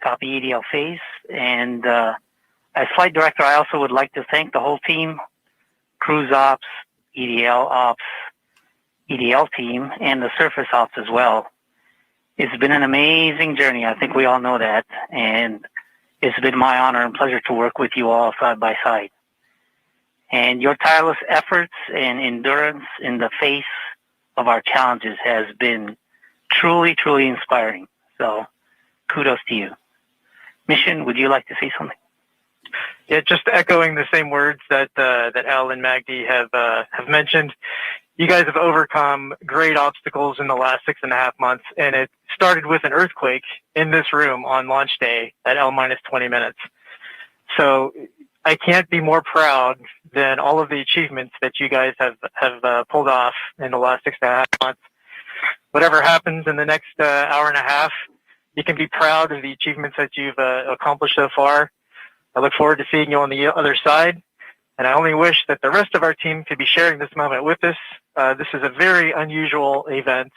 Copy EDL phase. And as flight director, I also would like to thank the whole team, cruise ops, EDL ops, EDL team, and the surface ops as well. It's been an amazing journey. I think we all know that. And it's been my honor and pleasure to work with you all side by side. And your tireless efforts and endurance in the face of our challenges has been truly, truly inspiring. So kudos to you. Mission, would you like to say something? Yeah, just echoing the same words that Al and Magdi have mentioned. You guys have overcome great obstacles in the last 6.5 months, and it started with an earthquake in this room on launch day at L-20 minutes. So I can't be more proud than all of the achievements that you guys have pulled off in the last 6.5 months. Whatever happens in the next hour and a half, you can be proud of the achievements that you've accomplished so far. I look forward to seeing you on the other side, and I only wish that the rest of our team could be sharing this moment with us. This is a very unusual event.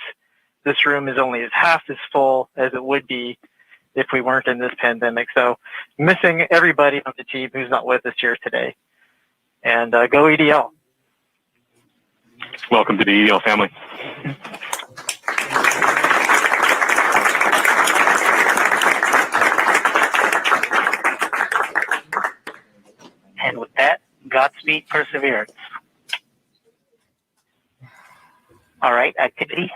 This room is only half as full as it would be if we weren't in this pandemic. So missing everybody on the team who's not with us here today. And go EDL. Welcome to the EDL family. And with that, Godspeed Perseverance. All right, activity.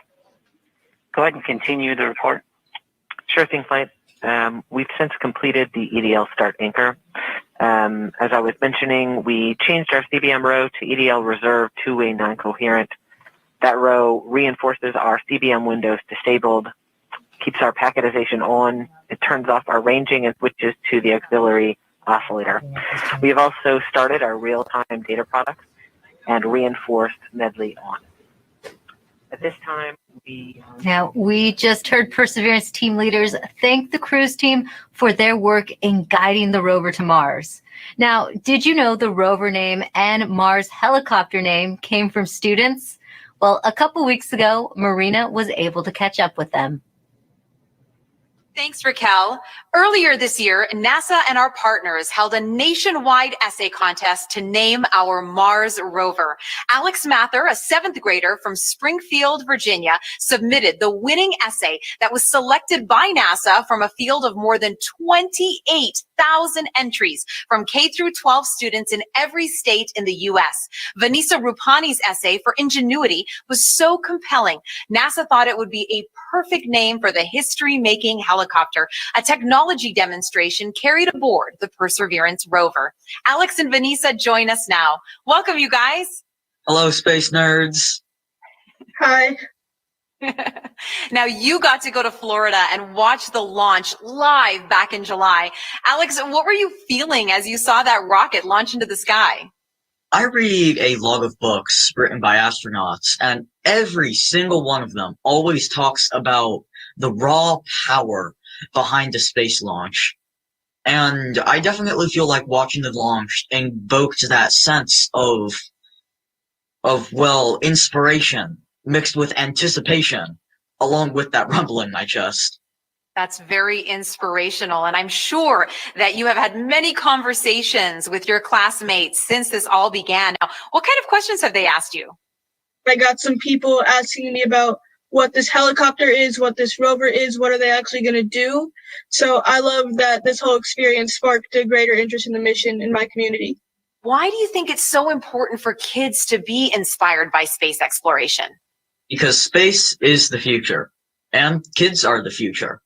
Go ahead and continue the report. Sure thing, Flight. We've since completed the EDL start anchor. As I was mentioning, we changed our CBM row to EDL reserve two-way non-coherent. That row reinforces our CBM windows disabled, keeps our packetization on, it turns off our ranging and switches to the auxiliary oscillator. We have also started our real-time data products and reinforced Medley on. At this time, we just heard Perseverance team leaders thank the cruise team for their work in guiding the rover to Mars. Now, did you know the rover name and Mars helicopter name came from students? Well, a couple weeks ago, Marina was able to catch up with them. Thanks, Raquel. Earlier this year, NASA and our partners held a nationwide essay contest to name our Mars rover. Alex Mather, a 7th grader from Springfield, Virginia, submitted the winning essay that was selected by NASA from a field of more than 28,000 entries from K through 12 students in every state in the U.S. Vanessa Rupani's essay for Ingenuity was so compelling, NASA thought it would be a perfect name for the history-making helicopter, a technology demonstration carried aboard the Perseverance rover. Alex and Vanessa join us now. Welcome, you guys. Hello, space nerds. Hi. Now, you got to go to Florida and watch the launch live back in July. Alex, what were you feeling as you saw that rocket launch into the sky? I read a lot of books written by astronauts, and every single one of them always talks about the raw power behind the space launch. And I definitely feel like watching the launch invoked that sense of inspiration mixed with anticipation, along with that rumbling in my chest. That's very inspirational. And I'm sure that you have had many conversations with your classmates since this all began. Now, what kind of questions have they asked you? I got some people asking me about what this helicopter is, what this rover is, what are they actually going to do. So I love that this whole experience sparked a greater interest in the mission in my community. Why do you think it's so important for kids to be inspired by space exploration? Because space is the future, and kids are the future.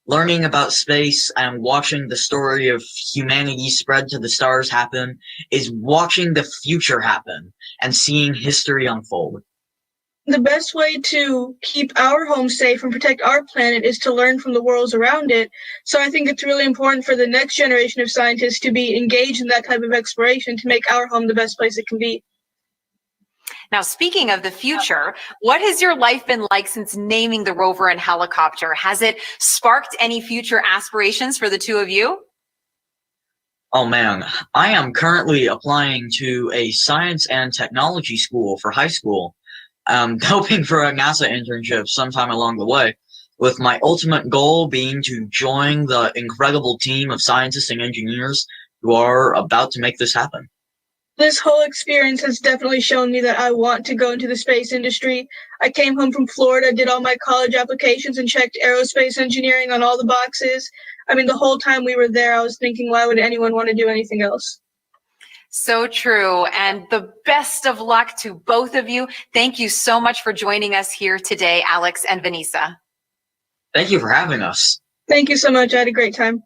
Learning about space and watching the story of humanity spread to the stars happen is watching the future happen and seeing history unfold. The best way to keep our home safe and protect our planet is to learn from the worlds around it. So I think it's really important for the next generation of scientists to be engaged in that type of exploration to make our home the best place it can be. Now, speaking of the future, what has your life been like since naming the rover and helicopter? Has it sparked any future aspirations for the two of you? Oh man, I am currently applying to a science and technology school for high school. I'm hoping for a NASA internship sometime along the way, with my ultimate goal being to join the incredible team of scientists and engineers who are about to make this happen. This whole experience has definitely shown me that I want to go into the space industry. I came home from Florida, did all my college applications, and checked aerospace engineering on all the boxes. I mean, the whole time we were there, I was thinking, why would anyone want to do anything else? So true. And the best of luck to both of you. Thank you so much for joining us here today, Alex and Vanessa. Thank you for having us. Thank you so much. I had a great time.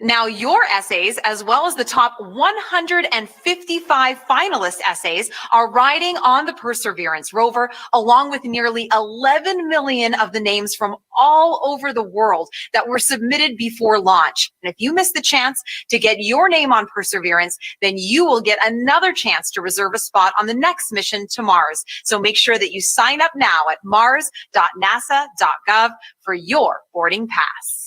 Now, your essays, as well as the top 155 finalist essays, are riding on the Perseverance rover, along with nearly 11 million of the names from all over the world that were submitted before launch. And if you miss the chance to get your name on Perseverance, then you will get another chance to reserve a spot on the next mission to Mars. So make sure that you sign up now at mars.nasa.gov for your boarding pass.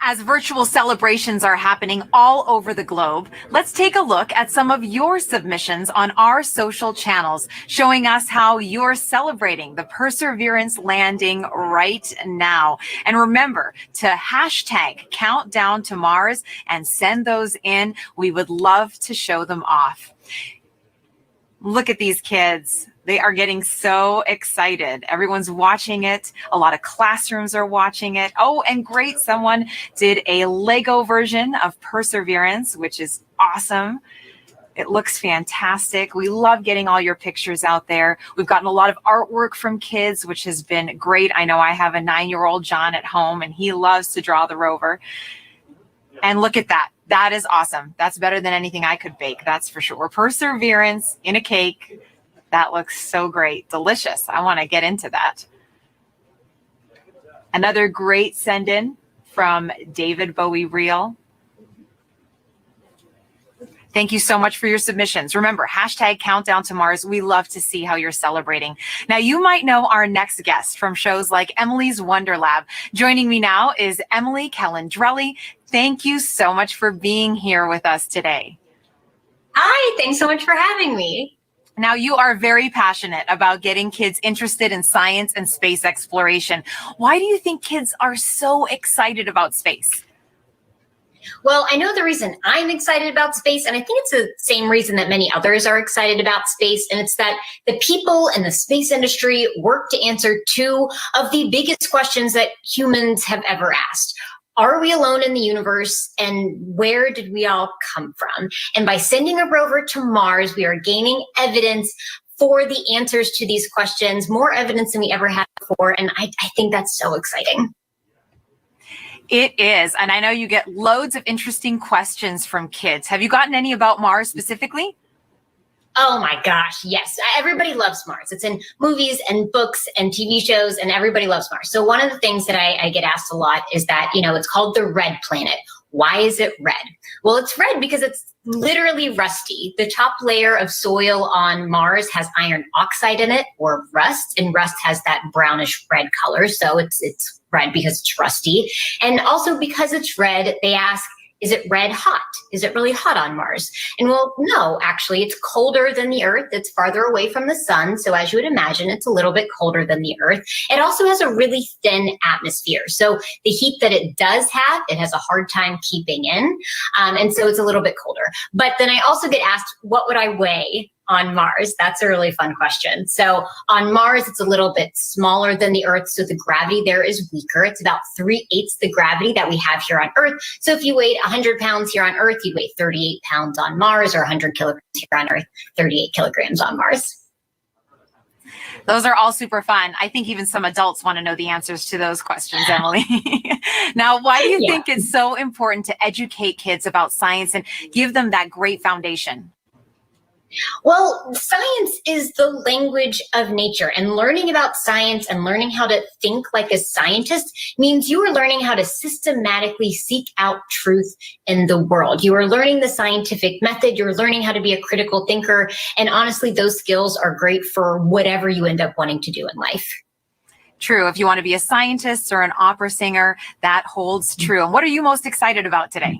As virtual celebrations are happening all over the globe, let's take a look at some of your submissions on our social channels, showing us how you're celebrating the Perseverance landing right now. And remember to hashtag countdown to Mars and send those in. We would love to show them off. Look at these kids. They are getting so excited. Everyone's watching it. A lot of classrooms are watching it. Oh, and great. Someone did a Lego version of Perseverance, which is awesome. It looks fantastic. We love getting all your pictures out there. We've gotten a lot of artwork from kids, which has been great. I know I have a 9-year-old John at home, and he loves to draw the rover. And look at that. That is awesome. That's better than anything I could bake. That's for sure. Perseverance in a cake. That looks so great. Delicious. I want to get into that. Another great send-in from David Bowie Reel. Thank you so much for your submissions. Remember, hashtag countdown to Mars. We love to see how you're celebrating. Now, you might know our next guest from shows like Emily's Wonder Lab. Joining me now is Emily Calandrelli. Thank you so much for being here with us today. Hi, thanks so much for having me. Now, you are very passionate about getting kids interested in science and space exploration. Why do you think kids are so excited about space? Well, I know the reason I'm excited about space, and I think it's the same reason that many others are excited about space, and it's that the people in the space industry work to answer two of the biggest questions that humans have ever asked. Are we alone in the universe, and where did we all come from? And by sending a rover to Mars, we are gaining evidence for the answers to these questions, more evidence than we ever had before, and I think that's so exciting. It is, and I know you get loads of interesting questions from kids. Have you gotten any about Mars specifically? Oh my gosh, yes. Everybody loves Mars. It's in movies and books and TV shows, and everybody loves Mars. So one of the things that I get asked a lot is that, it's called the red planet. Why is it red? Well, it's red because it's literally rusty. The top layer of soil on Mars has iron oxide in it, or rust, and rust has that brownish red color. So it's red because it's rusty. And also because it's red, they ask, is it red hot? Is it really hot on Mars? And well, no, actually, it's colder than the Earth. It's farther away from the sun. So as you would imagine, it's a little bit colder than the Earth. It also has a really thin atmosphere. So the heat that it does have, it has a hard time keeping in. And so it's a little bit colder. But then I also get asked, what would I weigh on Mars? That's a really fun question. So on Mars, it's a little bit smaller than the Earth, so the gravity there is weaker. It's about 3/8 the gravity that we have here on Earth. So if you weighed 100 pounds here on Earth, you weigh 38 pounds on Mars, or 100 kilograms here on Earth, 38 kilograms on Mars. Those are all super fun. I think even some adults want to know the answers to those questions, Emily. Now, why do you think it's so important to educate kids about science and give them that great foundation? Well, science is the language of nature, and learning about science and learning how to think like a scientist means you are learning how to systematically seek out truth in the world. You are learning the scientific method. You're learning how to be a critical thinker. And honestly, those skills are great for whatever you end up wanting to do in life. True. If you want to be a scientist or an opera singer, that holds true. And what are you most excited about today?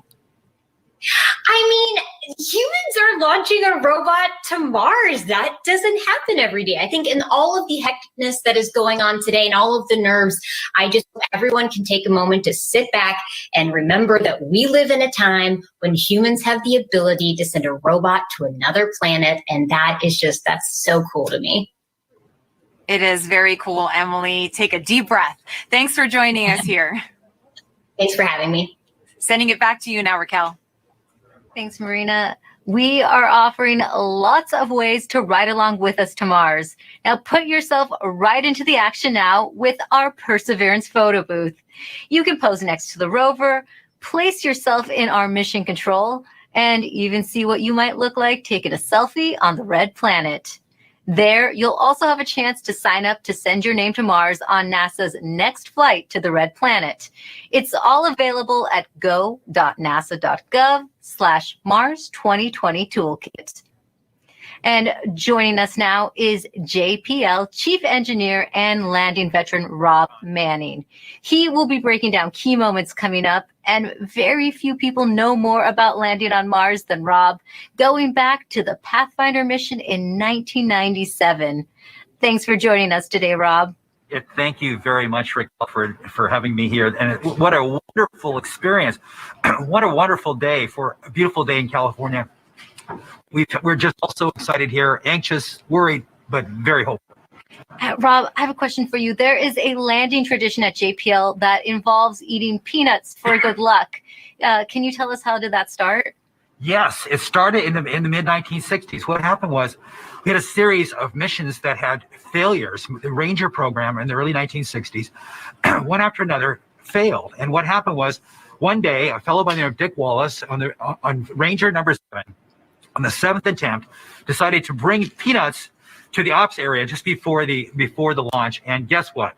I mean, humans are launching a robot to Mars. That doesn't happen every day. I think in all of the hecticness that is going on today and all of the nerves, everyone can take a moment to sit back and remember that we live in a time when humans have the ability to send a robot to another planet. And that's so cool to me. It is very cool, Emily. Take a deep breath. Thanks for joining us here. Thanks for having me. Sending it back to you now, Raquel. Thanks, Marina. We are offering lots of ways to ride along with us to Mars. Now put yourself right into the action now with our Perseverance photo booth. You can pose next to the rover, place yourself in our mission control, and even see what you might look like taking a selfie on the red planet. There, you'll also have a chance to sign up to send your name to Mars on NASA's next flight to the red planet. It's all available at go.nasa.gov/Mars 2020 Toolkit. And joining us now is JPL Chief Engineer and Landing Veteran Rob Manning. He will be breaking down key moments coming up, and very few people know more about landing on Mars than Rob, going back to the Pathfinder mission in 1997. Thanks for joining us today, Rob. Thank you very much, Rick, for having me here. And what a wonderful experience. What a wonderful day for a beautiful day in California. We're just also excited here, anxious, worried, but very hopeful. Rob, I have a question for you. There is a landing tradition at JPL that involves eating peanuts for good luck. Can you tell us how did that start? Yes, it started in the mid-1960s. What happened was we had a series of missions that had failures. The Ranger program in the early 1960s, one after another, failed. And what happened was one day, a fellow by the name of Dick Wallace on Ranger number 7, on the 7th attempt, decided to bring peanuts to the ops area just before the launch. And guess what?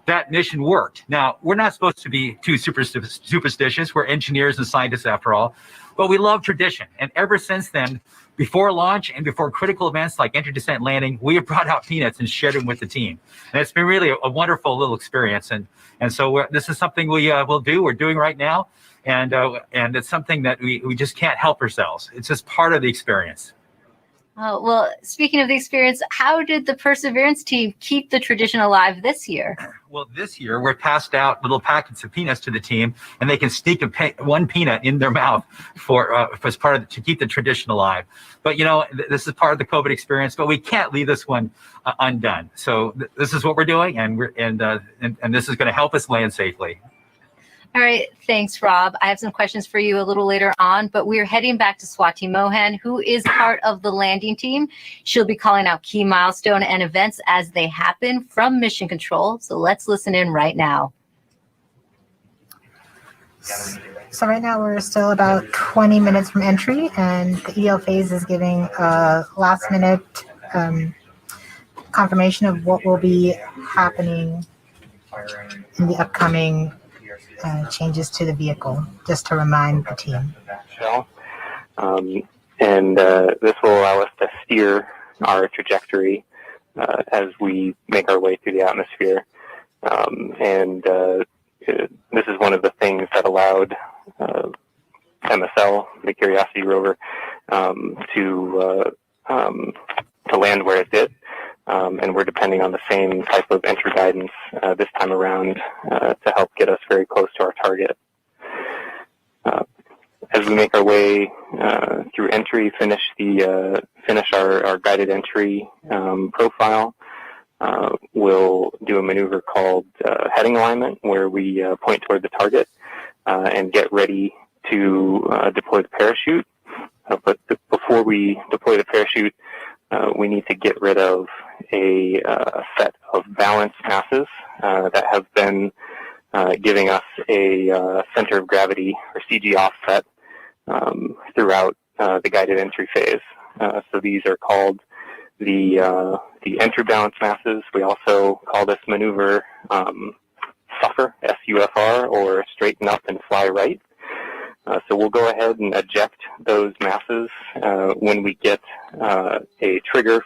That mission worked. Now, we're not supposed to be too superstitious. We're engineers and scientists after all, but we love tradition. And ever since then, before launch and before critical events like entry, descent, landing, we have brought out peanuts and shared them with the team. And it's been really a wonderful little experience. And so this is something we'll do. We're doing right now. And it's something that we just can't help ourselves. It's just part of the experience. Well, speaking of the experience, how did the Perseverance team keep the tradition alive this year? Well, this year we're passed out little packets of peanuts to the team, and they can sneak one peanut in their mouth as part of to keep the tradition alive. But this is part of the COVID experience, but we can't leave this one undone. So this is what we're doing, and this is going to help us land safely. All right. Thanks, Rob. I have some questions for you a little later on, but we're heading back to Swati Mohan, who is part of the landing team. She'll be calling out key milestone and events as they happen from Mission Control. So let's listen in right now. So right now we're still about 20 minutes from entry, and the EL phase is giving a last minute confirmation of what will be happening in the upcoming changes to the vehicle, just to remind the team. This will allow us to steer our trajectory as we make our way through the atmosphere. This is one of the things that allowed MSL, the Curiosity rover, to land where it did. And we're depending on the same type of entry guidance this time around to help get us very close to our target. As we make our way through entry, finish our guided entry profile, we'll do a maneuver called heading alignment, where we point toward the target and get ready to deploy the parachute. But before we deploy the parachute, we need to get rid of a set of balance masses that have been giving us a center of gravity, or CG offset, throughout the guided entry phase. So these are called the entry balance masses. We also call this maneuver SUFR, S-U-F-R, or straighten up and fly right. So we'll go ahead and eject those masses when we get a trigger.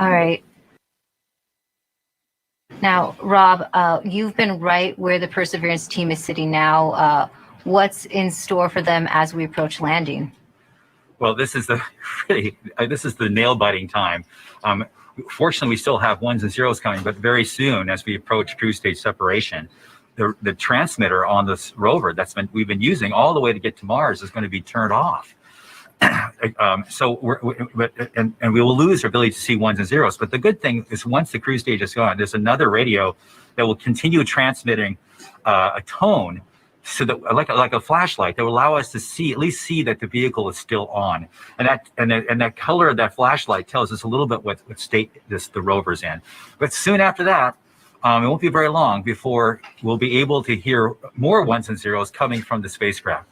All right. Now, Rob, you've been right where the Perseverance team is sitting now. What's in store for them as we approach landing? Well, this is the nail-biting time. Fortunately, we still have ones and zeros coming, but very soon, as we approach cruise stage separation, the transmitter on this rover we've been using all the way to get to Mars is going to be turned off. So we will lose our ability to see ones and zeros. But the good thing is, once the cruise stage is gone, there's another radio that will continue transmitting a tone so that like a flashlight that will allow us to at least see that the vehicle is still on, and that color of that flashlight tells us a little bit what state the rover's in. But soon after that, it won't be very long before we'll be able to hear more ones and zeros coming from the spacecraft.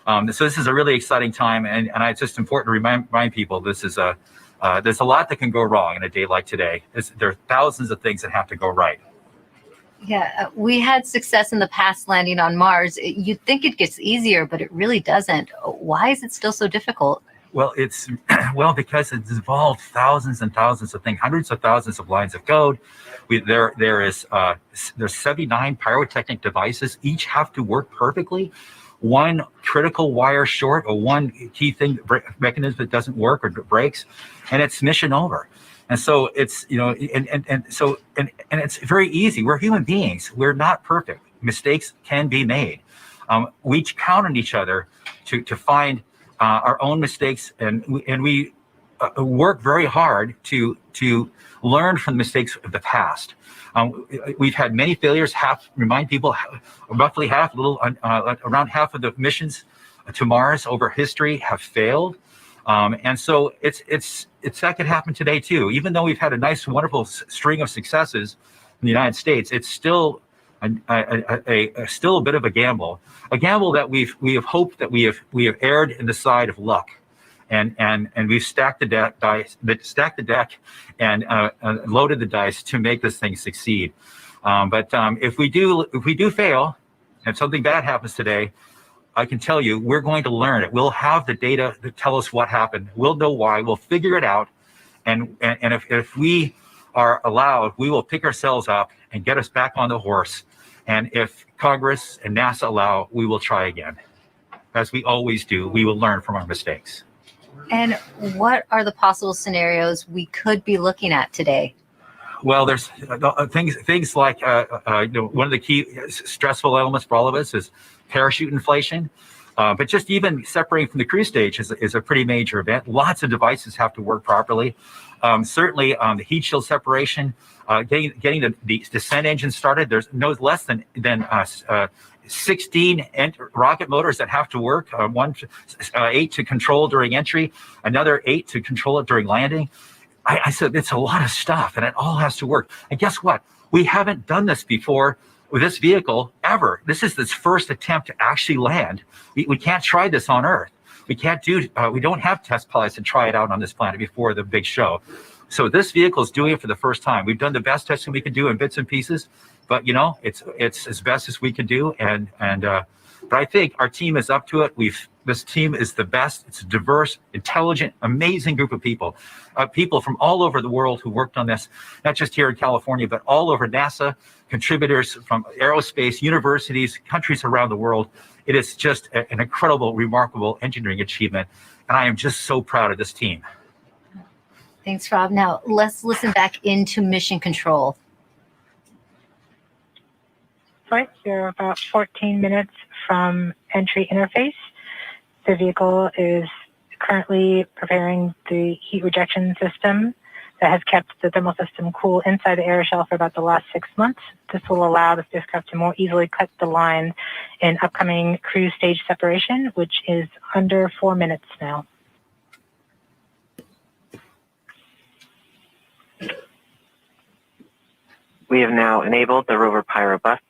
So this is a really exciting time, and it's just important to remind people this is there's a lot that can go wrong in a day like today. There are thousands of things that have to go right. Yeah, we had success in the past landing on Mars. You'd think it gets easier, but it really doesn't. Why is it still so difficult? Well, it's because it's involved thousands and thousands of things, hundreds of thousands of lines of code. There's 79 pyrotechnic devices. Each have to work perfectly. One critical wire short or one key thing mechanism that doesn't work or breaks, and it's mission over. And so it's, and it's very easy. We're human beings. We're not perfect. Mistakes can be made. We count on each other to find our own mistakes, and we work very hard to learn from the mistakes of the past. We've had many failures. Remind people, roughly half, around half of the missions to Mars over history have failed. And so that could happen today too. Even though we've had a nice, wonderful string of successes in the United States, it's still still a bit of a gamble that we have hoped that we have erred in the side of luck, and we've stacked the deck and loaded the dice to make this thing succeed. But if we do fail, and something bad happens today, I can tell you, we're going to learn it. We'll have the data that tell us what happened. We'll know why. We'll figure it out. And if we are allowed, we will pick ourselves up and get us back on the horse. And if Congress and NASA allow, we will try again. As we always do, we will learn from our mistakes. And what are the possible scenarios we could be looking at today? Well, there's things like one of the key stressful elements for all of us is parachute inflation. But just even separating from the cruise stage is a pretty major event. Lots of devices have to work properly. Certainly, the heat shield separation, getting the descent engine started. There's no less than 16 rocket motors that have to work. 8 to control during entry, another 8 to control it during landing. I said it's a lot of stuff, and it all has to work. And guess what? We haven't done this before with this vehicle ever. This is its first attempt to actually land. We can't try this on Earth. We can't we don't have test pilots to try it out on this planet before the big show. So this vehicle is doing it for the first time. We've done the best testing we could do in bits and pieces, but it's as best as we can do. But I think our team is up to it. This team is the best. It's a diverse, intelligent, amazing group of people. People from all over the world who worked on this, not just here in California, but all over NASA, contributors from aerospace, universities, countries around the world. It is just an incredible, remarkable engineering achievement. And I am just so proud of this team. Thanks, Rob. Now let's listen back into Mission Control. Right, you're about 14 minutes from entry interface. The vehicle is currently preparing the heat rejection system that has kept the thermal system cool inside the air shell for about the last 6 months. This will allow the spacecraft to more easily cut the line in upcoming cruise stage separation, which is under 4 minutes now. We have now enabled the Rover Pyro Bus.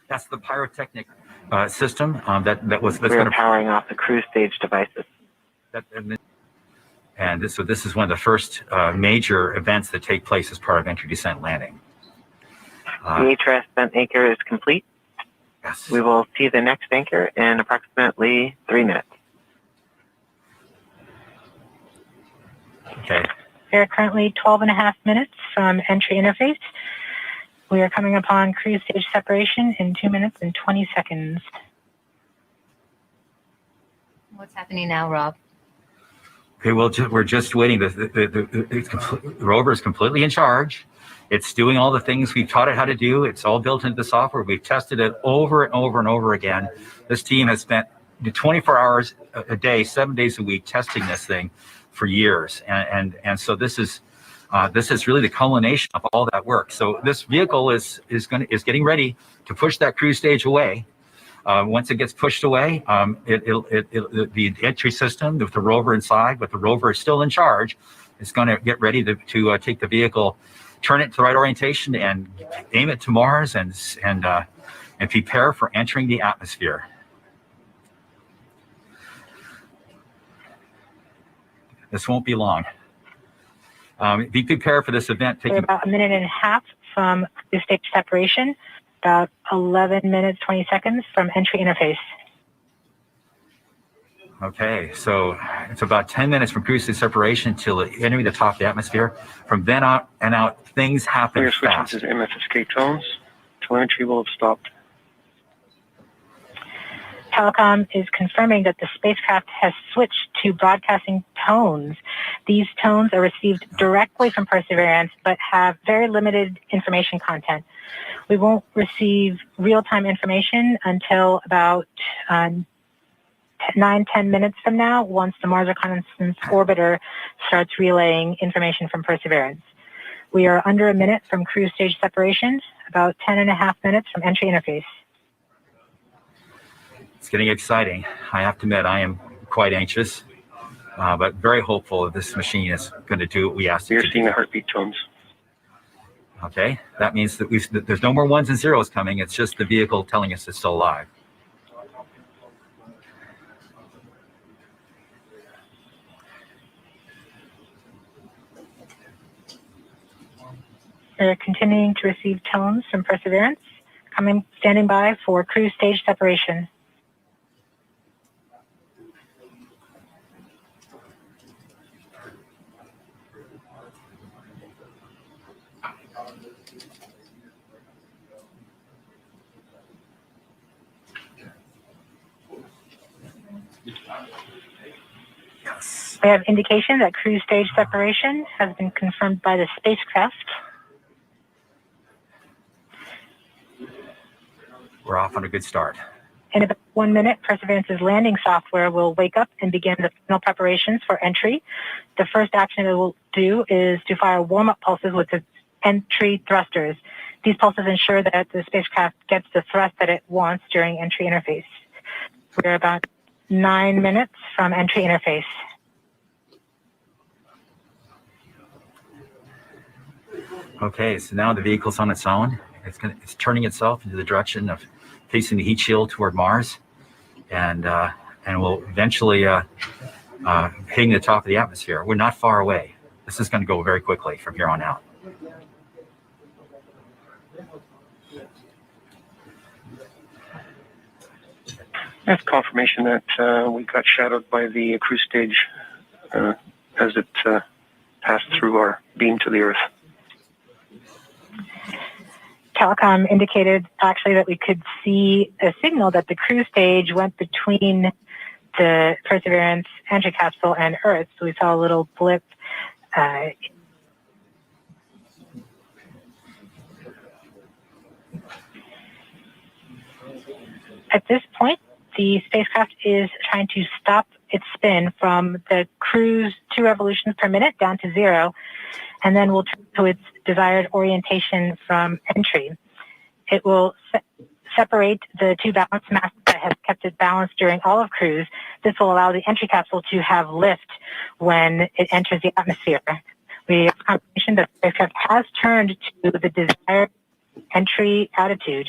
That's the pyrotechnic system that's we are powering off the cruise stage devices. So this is one of the first major events that take place as part of entry, descent, landing. The HRS bent anchor is complete. Yes. We will see the next anchor in approximately 3 minutes. Okay. We are currently 12.5 minutes from entry interface. We are coming upon cruise stage separation in 2 minutes and 20 seconds. What's happening now, Rob? Okay, well, we're just waiting. The rover is completely in charge. It's doing all the things we've taught it how to do. It's all built into the software. We've tested it over and over and over again. This team has spent 24 hours a day, 7 days a week testing this thing for years. And so this is This is really the culmination of all that work. So this vehicle is getting ready to push that cruise stage away. Once it gets pushed away, the entry system with the rover inside, but the rover is still in charge, is going to get ready to take the vehicle, turn it to the right orientation, and aim it to Mars, and prepare for entering the atmosphere. This won't be long. Be prepared for this event. We're about a minute and a half from the stage separation, about 11 minutes, 20 seconds from entry interface. Okay, so it's about 10 minutes from cruise stage separation till entering the top of the atmosphere. From then on and out, things happen We are fast. switching to MFSK tones. Telemetry will have stopped. Telecom is confirming that the spacecraft has switched to broadcasting tones. These tones are received directly from Perseverance, but have very limited information content. We won't receive real-time information until about 9-10 minutes from now, once the Mars Reconnaissance Orbiter starts relaying information from Perseverance. We are under a minute from cruise stage separation, about 10.5 minutes from entry interface. It's getting exciting. I have to admit, I am quite anxious, but very hopeful that this machine is going to do what we asked it to do. We are seeing the heartbeat tones. Okay, that means that there's no more ones and zeros coming. It's just the vehicle telling us it's still alive. We're continuing to receive tones from Perseverance, standing by for cruise stage separation. Yes. We have indication that cruise stage separation has been confirmed by the spacecraft. We're off on a good start. In about 1 minute, Perseverance's landing software will wake up and begin the final preparations for entry. The first action it will do is to fire warm-up pulses with its entry thrusters. These pulses ensure that the spacecraft gets the thrust that it wants during entry interface. We're about 9 minutes from entry interface. Okay, so now the vehicle's on its own. It's turning itself into the direction of facing the heat shield toward Mars, and will eventually hitting the top of the atmosphere. We're not far away. This is going to go very quickly from here on out. That's confirmation that we got shadowed by the cruise stage as it passed through our beam to the Earth. Telecom indicated actually that we could see a signal that the cruise stage went between the Perseverance entry capsule and Earth. So we saw a little blip. At this point, the spacecraft is trying to stop its spin from the cruise 2 revolutions per minute down to 0, and then will turn to its desired orientation from entry. It will separate the 2 balance masses that have kept it balanced during all of cruise. This will allow the entry capsule to have lift when it enters the atmosphere. We have confirmation that the spacecraft has turned to the desired entry attitude.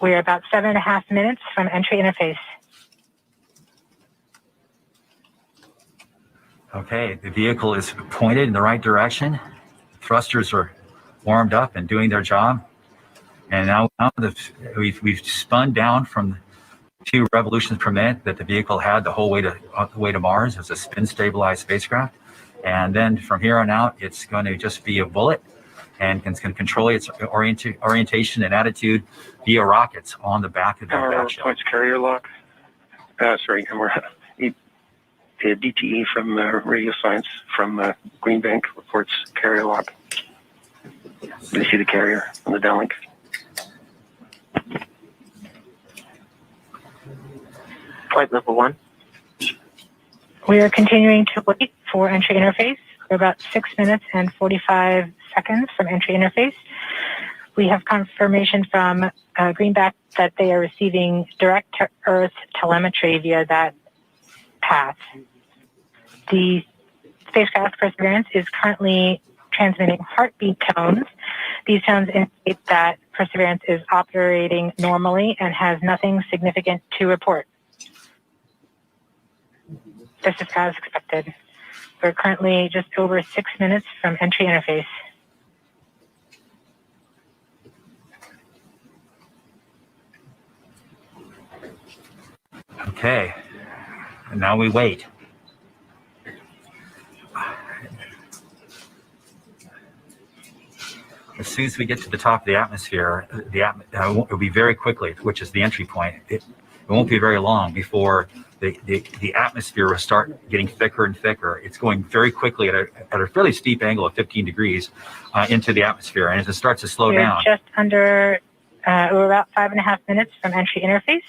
We're about 7.5 minutes from entry interface. Okay, the vehicle is pointed in the right direction. Thrusters are warmed up and doing their job. And now we've spun down from 2 revolutions per minute that the vehicle had the whole way to Mars as a spin-stabilized spacecraft. And then from here on out, it's going to just be a bullet, and it's going to control its orientation and attitude via rockets on the back of the back shell. Points carrier lock. The DTE from Radio Science from Green Bank reports carrier lock. Yes. You see the carrier on the downlink. Flight level 1. We are continuing to wait for entry interface. We're about 6 minutes and 45 seconds from entry interface. We have confirmation from Greenback that they are receiving direct to Earth telemetry via that path. The spacecraft Perseverance is currently transmitting heartbeat tones. These tones indicate that Perseverance is operating normally and has nothing significant to report. This is as expected. We're currently just over 6 minutes from entry interface. Okay, and now we wait. As soon as we get to the top of the atmosphere, it'll be very quickly, which is the entry point. It won't be very long before the atmosphere will start getting thicker and thicker. It's going very quickly at a fairly steep angle of 15 degrees into the atmosphere. And as it starts to slow down. Just under, we're about 5.5 minutes from entry interface.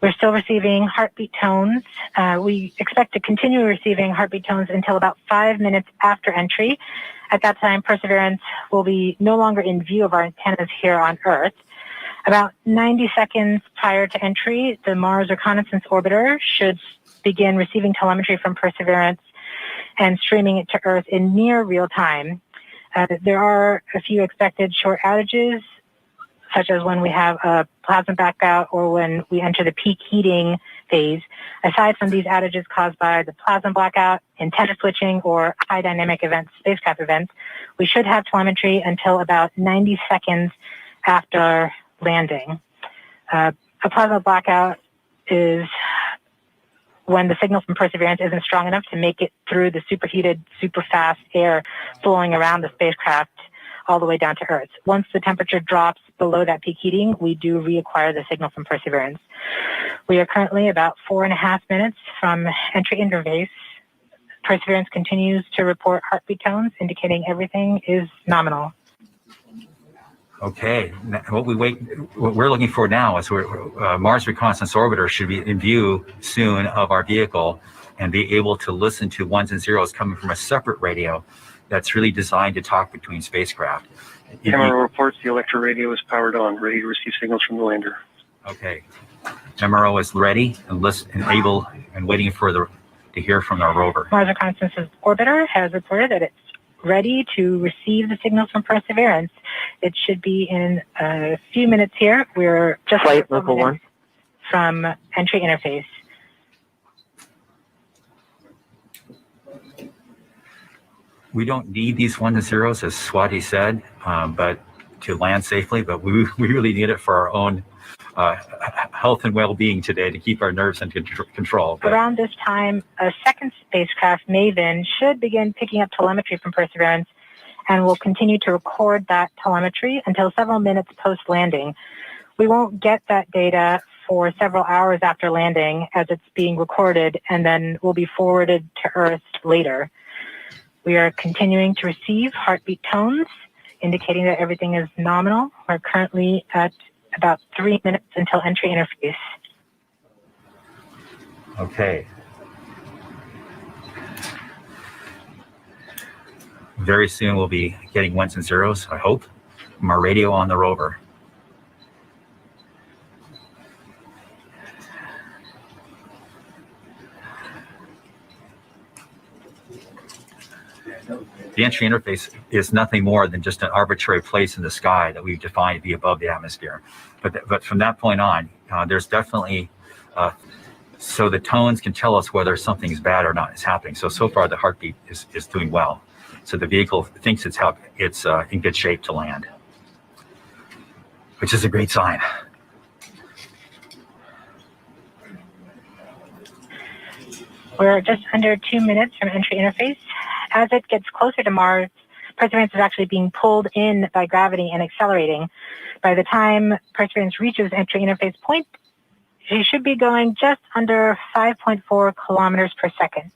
We're still receiving heartbeat tones. We expect to continue receiving heartbeat tones until about 5 minutes after entry. At that time, Perseverance will be no longer in view of our antennas here on Earth. About 90 seconds prior to entry, the Mars Reconnaissance Orbiter should begin receiving telemetry from Perseverance and streaming it to Earth in near real time. There are a few expected short outages, such as when we have a plasma blackout or when we enter the peak heating phase. Aside from these outages caused by the plasma blackout, antenna switching, or high dynamic events, spacecraft events, we should have telemetry until about 90 seconds after landing. A plasma blackout is when the signal from Perseverance isn't strong enough to make it through the superheated, super fast air flowing around the spacecraft all the way down to Earth. Once the temperature drops below that peak heating, we do reacquire the signal from Perseverance. We are currently about 4.5 minutes from entry interface. Perseverance continues to report heartbeat tones, indicating everything is nominal. Okay, what we're looking for now is Mars Reconnaissance Orbiter should be in view soon of our vehicle and be able to listen to ones and zeros coming from a separate radio that's really designed to talk between spacecraft. MRO reports the electro radio is powered on, ready to receive signals from the lander. Okay, MRO is ready and able and waiting to hear from our rover. Mars Reconnaissance Orbiter has reported that it's ready to receive the signals from Perseverance. It should be in a few minutes here. We're just flight level 1 from entry interface. We don't need these ones and zeros, as Swati said, but to land safely. But we really need it for our own health and well-being today, to keep our nerves under control. But around this time, a second spacecraft, Maven, should begin picking up telemetry from Perseverance and will continue to record that telemetry until several minutes post-landing. We won't get that data for several hours after landing as it's being recorded and then will be forwarded to Earth later. We are continuing to receive heartbeat tones, indicating that everything is nominal. We're currently at about 3 minutes until entry interface. Okay. Very soon we'll be getting ones and zeros, I hope, from our radio on the rover. The entry interface is nothing more than just an arbitrary place in the sky that we've defined to be above the atmosphere. But from that point on, there's definitely, so the tones can tell us whether something is bad or not is happening. So far the heartbeat is doing well. So the vehicle thinks it's in good shape to land, which is a great sign. We're just under 2 minutes from entry interface. As it gets closer to Mars, Perseverance is actually being pulled in by gravity and accelerating. By the time Perseverance reaches entry interface point, she should be going just under 5.4 kilometers per second.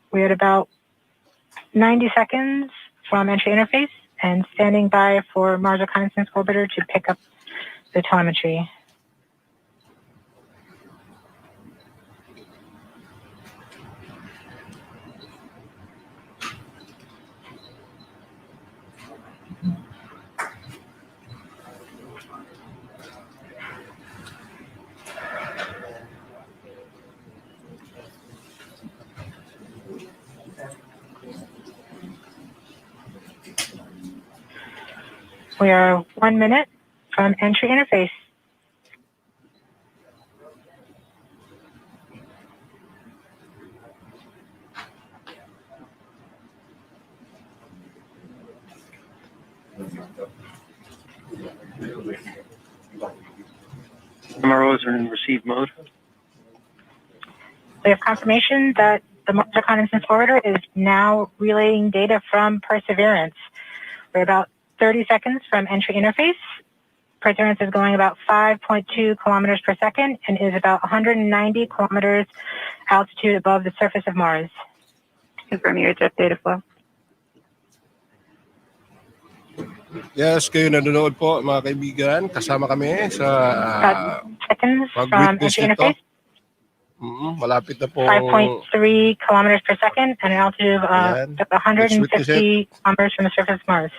We're at about 90 seconds from entry interface and standing by for Mars Reconnaissance Orbiter to pick up the telemetry. We are 1 minute from entry interface. MROs are in receive mode. We have confirmation that the Mars Reconnaissance Orbiter is now relaying data from Perseverance. We're about 30 seconds from entry interface. Perseverance is going about 5.2 kilometers per second and is about 190 kilometers altitude above the surface of Mars. Confirm UHF data flow. Yes, kayo nanonood po mga kaibigan. Kasama kami sa seconds from pag-witness entry nito. interface. Malapit na po. 5.3 kilometers per second and an altitude of Ayan. 150 Let's witness it. kilometers from the surface of Mars.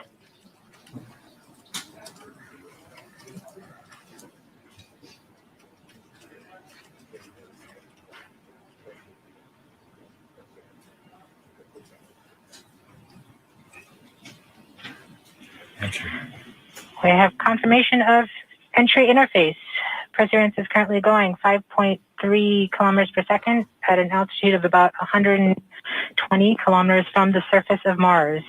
We have confirmation of entry interface. Perseverance is currently going 5.3 kilometers per second at an altitude of about 120 kilometers from the surface of Mars.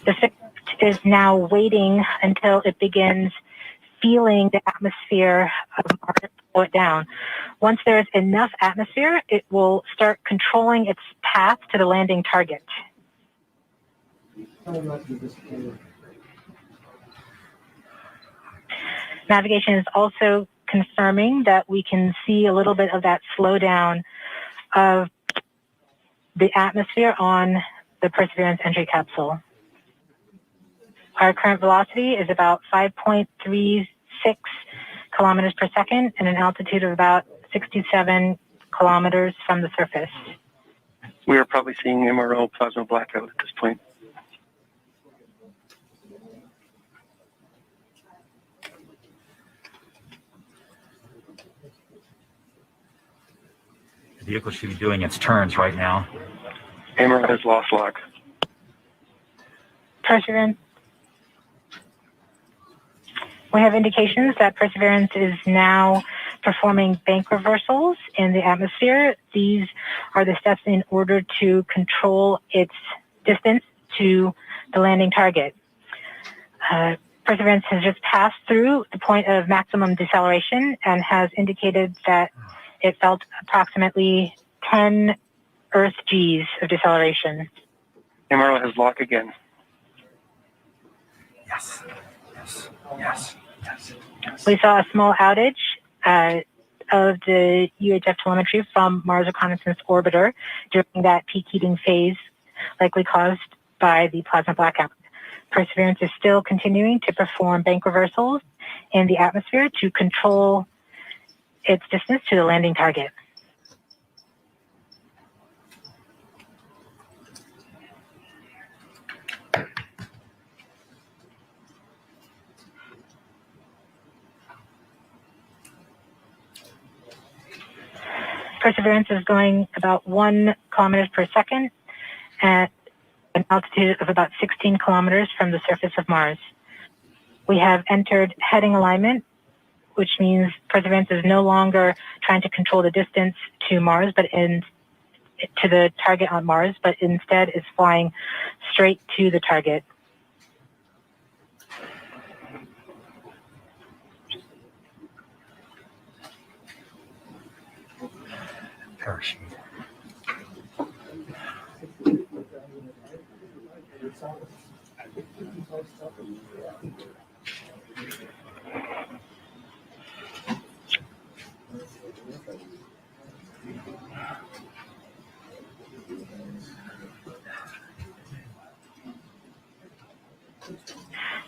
The ship is now waiting until it begins feeling the atmosphere of Mars slow it down. Once there's enough atmosphere, it will start controlling its path to the landing target. Navigation is also confirming that we can see a little bit of that slowdown of the atmosphere on the Perseverance entry capsule. Our current velocity is about 5.36 kilometers per second and an altitude of about 67 kilometers from the surface. We are probably seeing MRO plasma blackout at this point. The vehicle should be doing its turns right now. MRO has lost lock. Perseverance. We have indications that Perseverance is now performing bank reversals in the atmosphere. These are the steps in order to control its distance to the landing target. Perseverance has just passed through the point of maximum deceleration and has indicated that it felt approximately 10 Earth Gs of deceleration. MRO has lock again. Yes, yes, yes, yes. We saw a small outage of the UHF telemetry from Mars Reconnaissance Orbiter during that peak heating phase, likely caused by the plasma blackout. Perseverance is still continuing to perform bank reversals in the atmosphere to control its distance to the landing target. Perseverance is going about 1 kilometers per second at an altitude of about 16 kilometers from the surface of Mars. We have entered heading alignment, which means Perseverance is no longer trying to control the distance to Mars, but to the target on Mars, but instead is flying straight to the target. Parachute.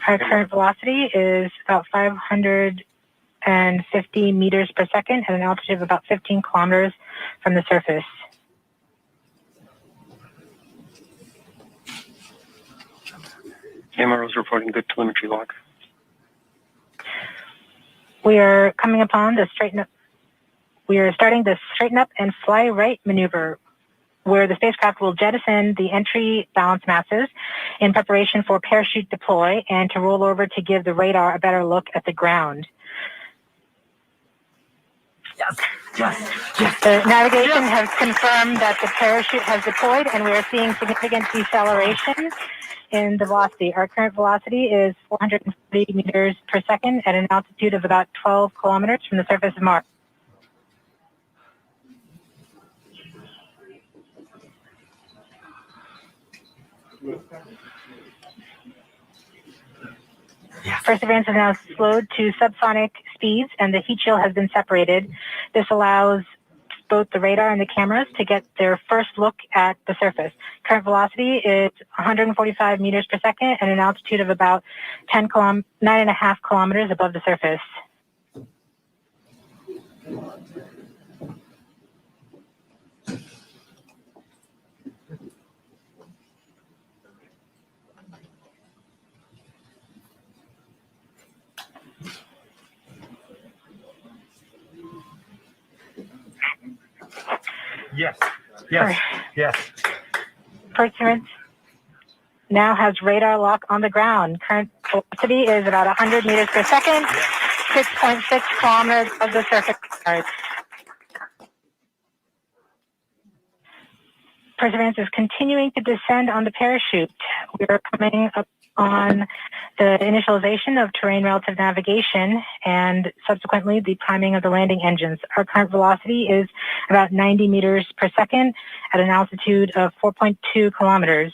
Our current velocity is about 550 meters per second at an altitude of about 15 kilometers from the surface. MRO is reporting good telemetry log. We are coming upon the straighten up. We are starting the straighten up and fly right maneuver, where the spacecraft will jettison the entry balance masses in preparation for parachute deploy and to roll over to give the radar a better look at the ground. Yes, yes, yes. The navigation has confirmed that the parachute has deployed, and we are seeing significant deceleration in the velocity. Our current velocity is 440 meters per second at an altitude of about 12 kilometers from the surface of Mars. Perseverance is now slowed to subsonic speeds, and the heat shield has been separated. This allows both the radar and the cameras to get their first look at the surface. Current velocity is 145 meters per second at an altitude of about 9.5 kilometers above the surface. Yes, yes, yes. Perseverance now has radar lock on the ground. Current velocity is about 100 meters per second, 6.6 kilometers above the surface of Mars. Perseverance is continuing to descend on the parachute. We are coming up on the initialization of terrain relative navigation and subsequently the priming of the landing engines. Our current velocity is about 90 meters per second at an altitude of 4.2 kilometers.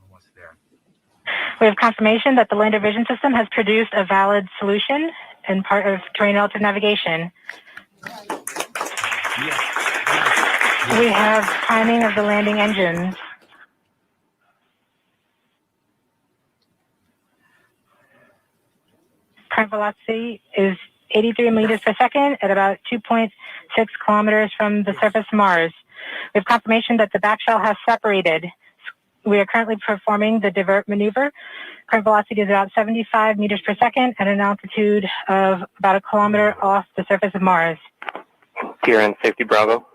Almost there. We have confirmation that the lander vision system has produced a valid solution and part of terrain relative navigation. We have timing of the landing engines. Current velocity is 83 meters per second at about 2.6 kilometers from the surface of Mars. We have confirmation that the back shell has separated. We are currently performing the divert maneuver. Current velocity is about 75 meters per second at an altitude of about a kilometer off the surface of Mars. Kieran, Safety Bravo.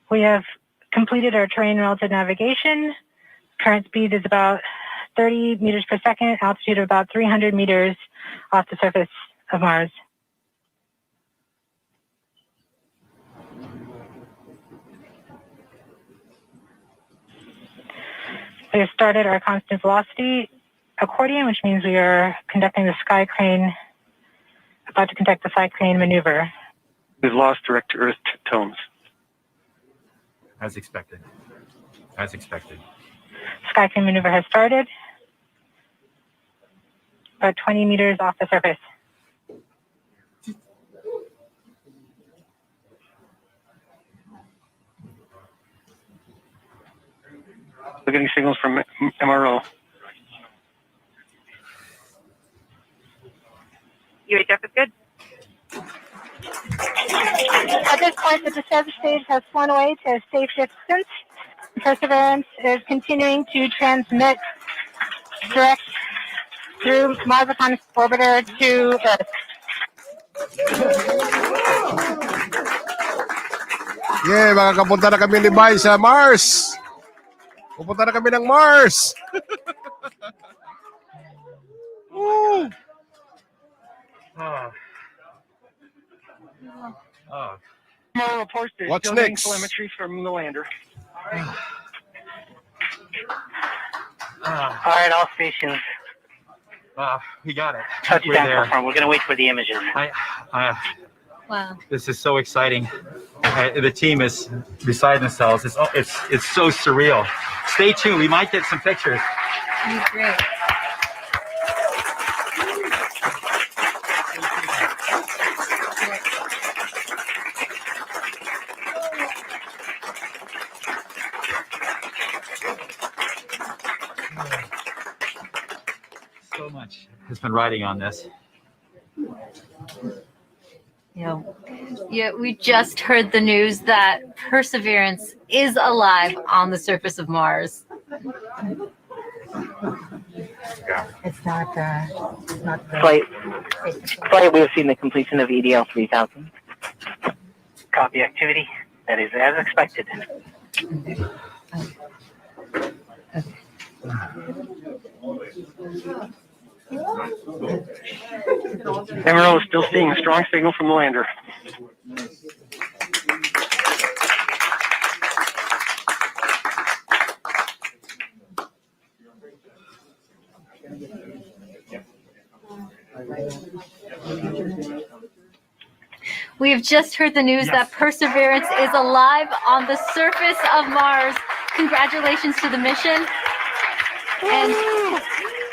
We have completed our terrain relative navigation. Current speed is about 30 meters per second, altitude of about 300 meters off the surface of Mars. We have started our constant velocity accordion, which means we are conducting the sky crane, about to conduct the sky crane maneuver. We've lost direct to Earth tones. As expected. As expected. Sky crane maneuver has started. About 20 meters off the surface. We're getting signals from MRO. UHF is good. At this point, the descent stage has flown away to a safe distance. Perseverance is continuing to transmit direct through Mars Reconnaissance Orbiter to Earth. Yeah, makakapunta na kami ni Bay sa Mars. Pupunta na kami ng Mars. Woo! MRO report is What's still getting next? telemetry from the lander. All right, all stations. We got it. Touchdown We're there. confirmed. We're going to wait for the images. Wow. This is so exciting. The team is beside themselves. It's so surreal. Stay tuned. We might get some pictures. Great. So much has been riding on this. Yeah, we just heard the news that Perseverance is alive on the surface of Mars. It's not Flight, we have seen the completion of EDL 3000. Copy activity. That is as expected. MRO is still seeing a strong signal from the lander. We have just heard the news that Perseverance is alive on the surface of Mars. Congratulations to the mission. And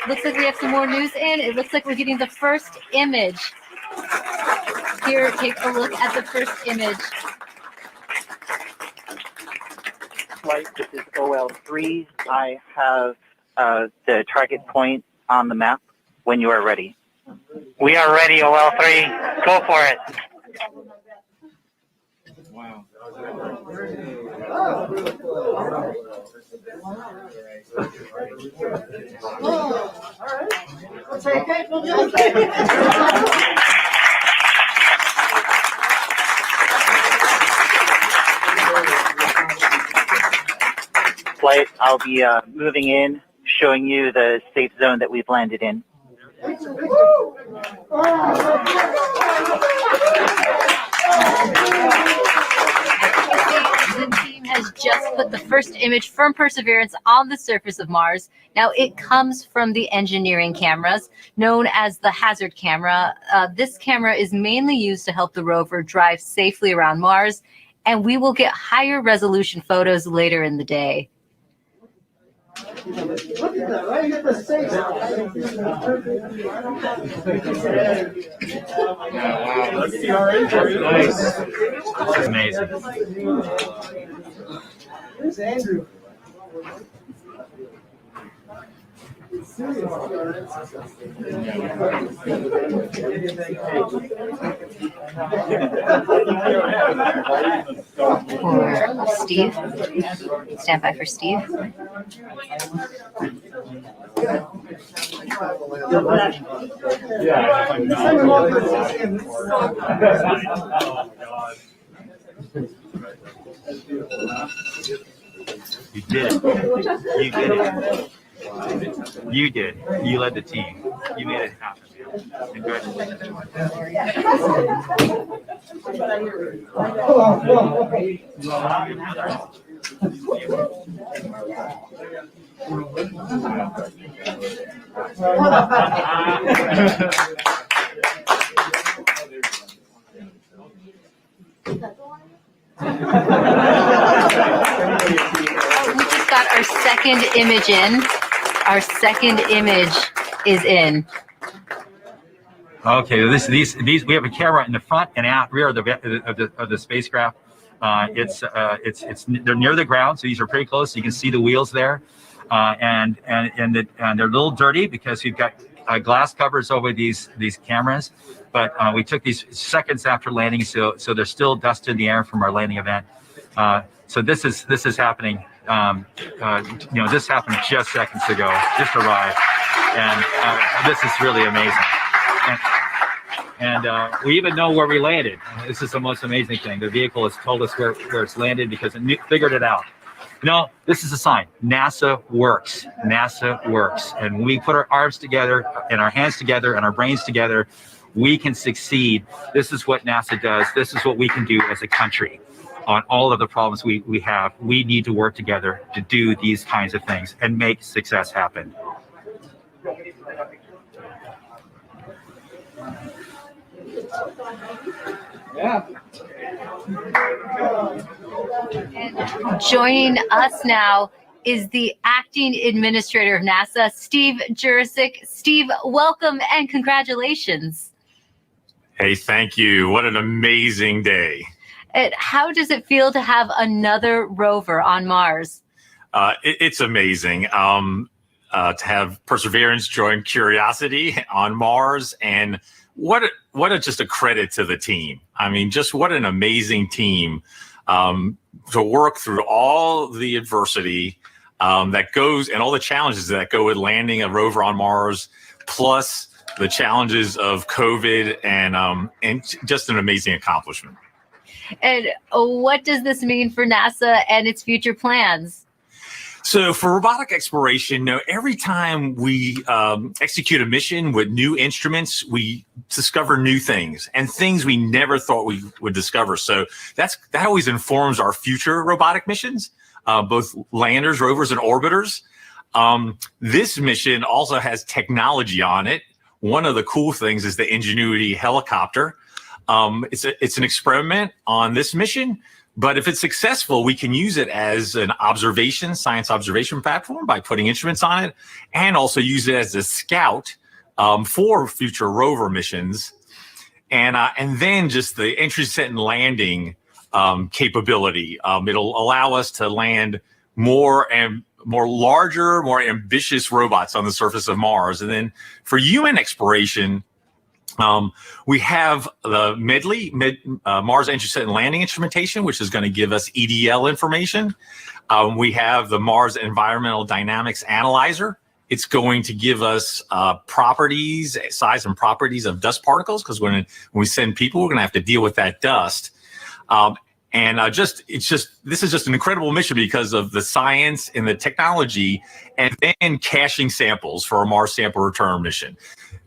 looks like we have some more news in. It looks like we're getting the first image. Here, take a look at the first image. Flight, this is OL3. I have the target point on the map when you are ready. We are ready, OL3. Go for it. Wow. Flight, I'll be moving in, showing you the safe zone that we've landed in. The team has just put the first image from Perseverance on the surface of Mars. Now, it comes from the engineering cameras known as the hazard camera. This camera is mainly used to help the rover drive safely around Mars, and we will get higher resolution photos later in the day. Look at that, right? You get the safe. Wow, let's see our injury. Nice. That's amazing. There's Andrew. For Steve. Stand by for Steve. You did it. You did it. You did. You led the team. You made it happen. We just got our second image in. Our second image is in. Okay, these we have a camera in the front and rear of the spacecraft. They're near the ground, so these are pretty close. So you can see the wheels there, and they're a little dirty because we've got glass covers over these cameras. But we took these seconds after landing, so there's still dust in the air from our landing event. So this is happening. This happened just seconds ago. Just arrived, and this is really amazing. And we even know where we landed. This is the most amazing thing. The vehicle has told us where it's landed because it figured it out. This is a sign. NASA works. NASA works. And when we put our arms together and our hands together and our brains together, we can succeed. This is what NASA does. This is what we can do as a country on all of the problems we have. We need to work together to do these kinds of things and make success happen. Yeah. And joining us now is the acting administrator of NASA, Steve Jurczyk. Steve, welcome and congratulations. Hey, thank you. What an amazing day. How does it feel to have another rover on Mars? It's amazing to have Perseverance join Curiosity on Mars, and what just a credit to the team. I mean, just what an amazing team to work through all the adversity that goes, and all the challenges that go with landing a rover on Mars, plus the challenges of COVID, and just an amazing accomplishment. And what does this mean for NASA and its future plans? So for robotic exploration, every time we execute a mission with new instruments, we discover new things and things we never thought we would discover. So that always informs our future robotic missions, both landers, rovers, and orbiters. This mission also has technology on it. One of the cool things is the Ingenuity helicopter. It's an experiment on this mission. But if it's successful, we can use it as an science observation platform by putting instruments on it, and also use it as a scout for future rover missions. And then just the entry, descent, and landing capability. It'll allow us to land more larger, more ambitious robots on the surface of Mars. And then for human exploration, we have the Mars Entry, Descent, and Landing Instrumentation, which is going to give us EDL information. We have the Mars Environmental Dynamics Analyzer. It's going to give us properties, size and properties of dust particles, because when we send people, we're going to have to deal with that dust. This is just an incredible mission because of the science and the technology, and then caching samples for our Mars Sample Return mission.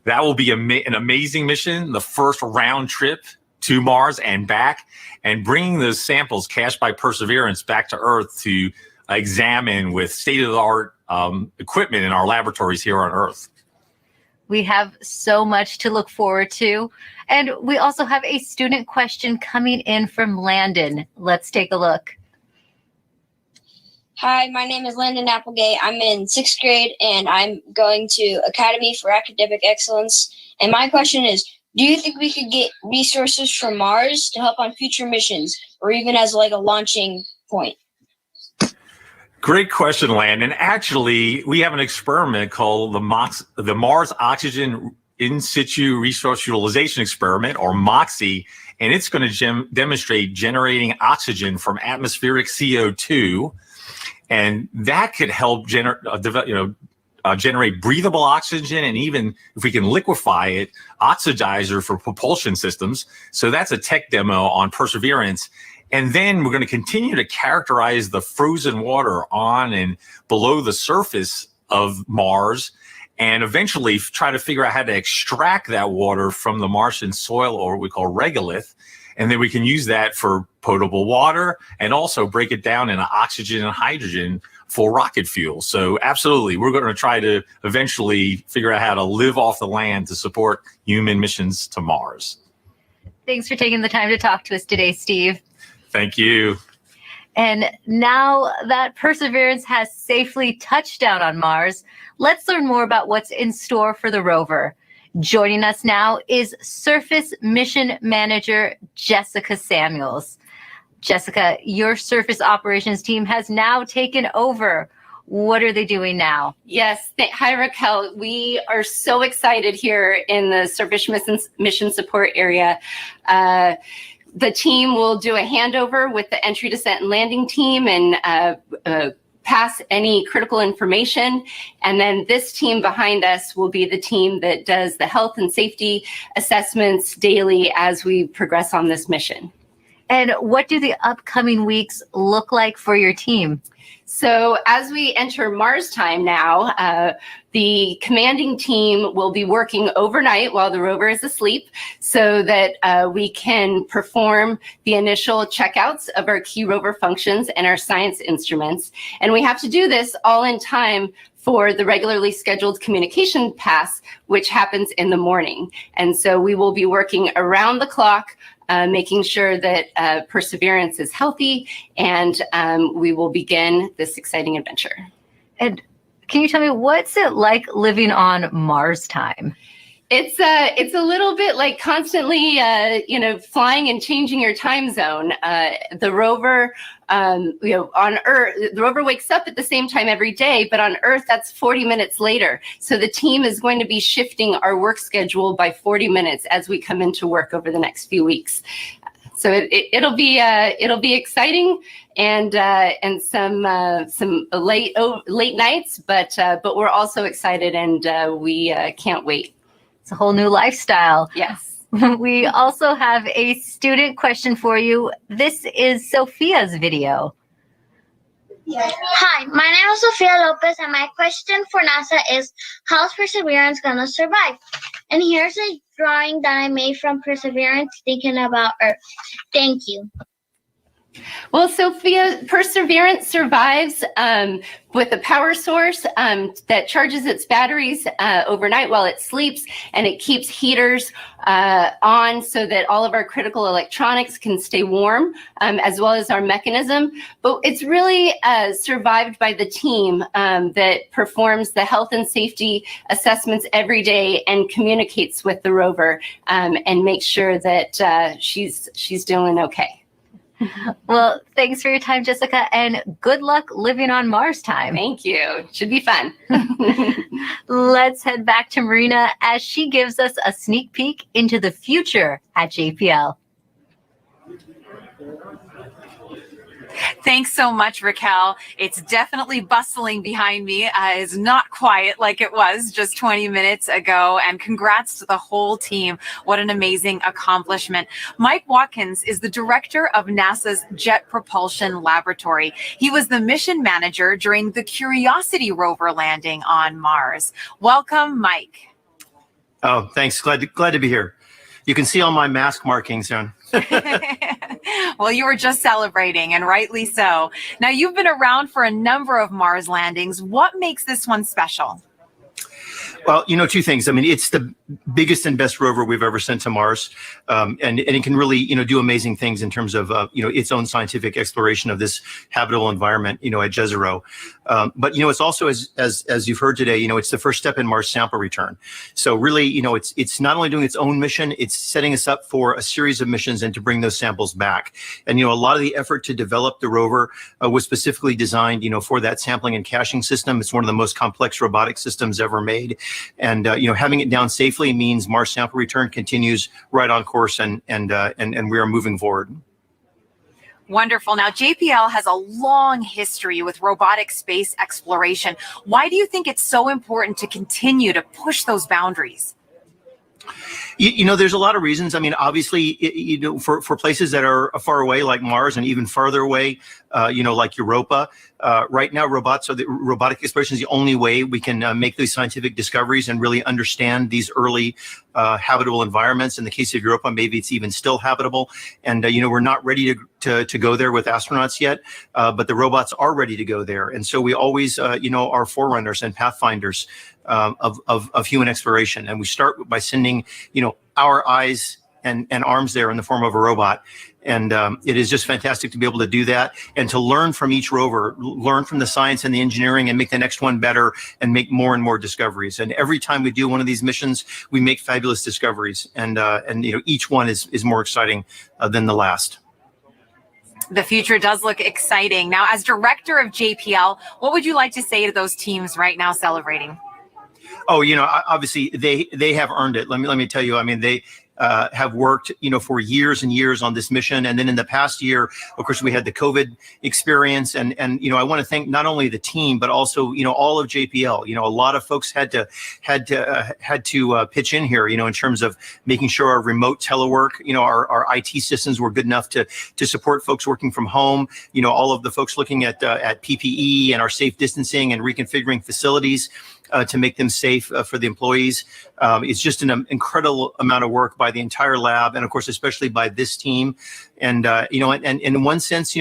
That will be an amazing mission, the first round trip to Mars and back, and bringing those samples cached by Perseverance back to Earth to examine with state-of-the-art equipment in our laboratories here on Earth. We have so much to look forward to. And we also have a student question coming in from Landon. Let's take a look. Hi, my name is Landon Applegate. I'm in 6th grade and I'm going to Academy for Academic Excellence. And my question is, do you think we could get resources from Mars to help on future missions, or even as like a launching point? Great question, Landon. Actually, we have an experiment called the Mars Oxygen In Situ Resource Utilization Experiment, or MOXIE, and it's going to demonstrate generating oxygen from atmospheric CO2. And that could help generate breathable oxygen, and even if we can liquefy it, oxidizer for propulsion systems. So that's a tech demo on Perseverance. And then we're going to continue to characterize the frozen water on and below the surface of Mars, and eventually try to figure out how to extract that water from the Martian soil, or what we call regolith. And then we can use that for potable water and also break it down into oxygen and hydrogen for rocket fuel. So absolutely, we're going to try to eventually figure out how to live off the land to support human missions to Mars. Thanks for taking the time to talk to us today, Steve. Thank you. And now that Perseverance has safely touched down on Mars, let's learn more about what's in store for the rover. Joining us now is Surface Mission Manager Jessica Samuels. Jessica, your surface operations team has now taken over. What are they doing now? Yes. Hi, Raquel. We are so excited here in the Surface Mission Support area. The team will do a handover with the Entry, Descent, and Landing team and pass any critical information. And then this team behind us will be the team that does the health and safety assessments daily as we progress on this mission. And what do the upcoming weeks look like for your team? So as we enter Mars time now, the commanding team will be working overnight while the rover is asleep so that we can perform the initial checkouts of our key rover functions and our science instruments. And we have to do this all in time for the regularly scheduled communication pass, which happens in the morning. And so we will be working around the clock, making sure that Perseverance is healthy, and we will begin this exciting adventure. And can you tell me, what's it like living on Mars time? It's a little bit like constantly, flying and changing your time zone. The rover, on Earth, the rover wakes up at the same time every day, but on Earth, that's 40 minutes later. So the team is going to be shifting our work schedule by 40 minutes as we come into work over the next few weeks. So it'll be exciting and some late nights, but we're also excited and we can't wait. It's a whole new lifestyle. Yes. We also have a student question for you. This is Sophia's video. Hi, my name is Sofia Lopez, and my question for NASA is, how's Perseverance gonna survive? And here's a drawing that I made from Perseverance thinking about Earth. Thank you. Well, Sophia, Perseverance survives with a power source that charges its batteries overnight while it sleeps, and it keeps heaters on so that all of our critical electronics can stay warm, as well as our mechanism. But it's really survived by the team that performs the health and safety assessments every day and communicates with the rover and makes sure that she's doing okay. Well, thanks for your time, Jessica, and good luck living on Mars time. Thank you. Should be fun. Let's head back to Marina as she gives us a sneak peek into the future at JPL. Thanks so much, Raquel. It's definitely bustling behind me. It's not quiet like it was just 20 minutes ago. And congrats to the whole team. What an amazing accomplishment. Mike Watkins is the director of NASA's Jet Propulsion Laboratory. He was the mission manager during the Curiosity rover landing on Mars. Welcome, Mike. Oh, thanks. Glad to be here. You can see all my mask markings on. Well, you were just celebrating, and rightly so. Now, you've been around for a number of Mars landings. What makes this one special? Well, two things. I mean, it's the biggest and best rover we've ever sent to Mars, and it can really, do amazing things in terms of, its own scientific exploration of this habitable environment, at Jezero. But it's also, as you've heard today, it's the first step in Mars sample return. So really, it's not only doing its own mission, it's setting us up for a series of missions and to bring those samples back. And a lot of the effort to develop the rover was specifically designed, for that sampling and caching system. It's one of the most complex robotic systems ever made. And having it down safely means Mars sample return continues right on course, and we are moving forward. Wonderful. Now, JPL has a long history with robotic space exploration. Why do you think it's so important to continue to push those boundaries? There's a lot of reasons. I mean, obviously, for places that are far away, like Mars, and even farther away, like Europa, right now, robotic exploration is the only way we can make these scientific discoveries and really understand these early habitable environments. In the case of Europa, maybe it's even still habitable. And, we're not ready to go there with astronauts yet, but the robots are ready to go there. And so we always, are forerunners and pathfinders of human exploration. And we start by sending, our eyes and arms there in the form of a robot. And it is just fantastic to be able to do that and to learn from each rover, learn from the science and the engineering, and make the next one better and make more and more discoveries. And every time we do one of these missions, we make fabulous discoveries. And each one is more exciting than the last. The future does look exciting. Now, as director of JPL, what would you like to say to those teams right now celebrating? Oh, obviously they have earned it. Let me tell you. I mean, they have worked, for years and years on this mission. And then in the past year, of course, we had the COVID experience. And I want to thank not only the team, but also, all of JPL. A lot of folks had to pitch in here, in terms of making sure our remote telework, our IT systems were good enough to support folks working from home. All of the folks looking at PPE and our safe distancing and reconfiguring facilities to make them safe for the employees. It's just an incredible amount of work by the entire lab, and of course, especially by this team. And and in one sense,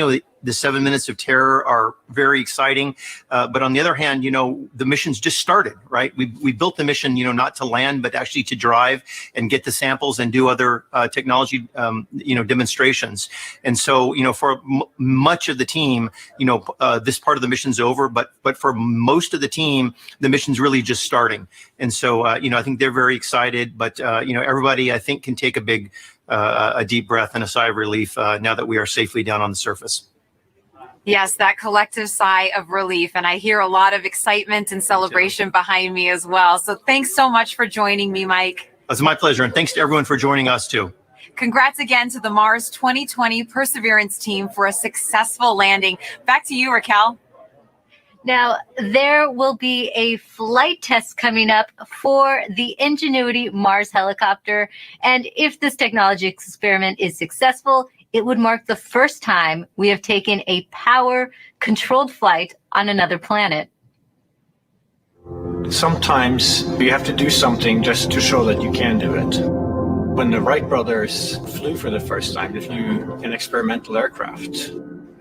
the 7 minutes of terror are very exciting, but on the other hand, the mission's just started, right? We built the mission, not to land, but actually to drive and get the samples and do other technology, demonstrations. And so, for much of the team, this part of the mission's over, but for most of the team, the mission's really just starting. And so, I think they're very excited, but everybody, I think, can take a deep breath and a sigh of relief now that we are safely down on the surface. Yes, that collective sigh of relief. And I hear a lot of excitement and celebration behind me as well. So thanks so much for joining me, Mike. It's my pleasure. And thanks to everyone for joining us too. Congrats again to the Mars 2020 Perseverance team for a successful landing. Back to you, Raquel. Now, there will be a flight test coming up for the Ingenuity Mars helicopter. And if this technology experiment is successful, it would mark the first time we have taken a power-controlled flight on another planet. Sometimes you have to do something just to show that you can do it. When the Wright brothers flew for the first time, they flew an experimental aircraft.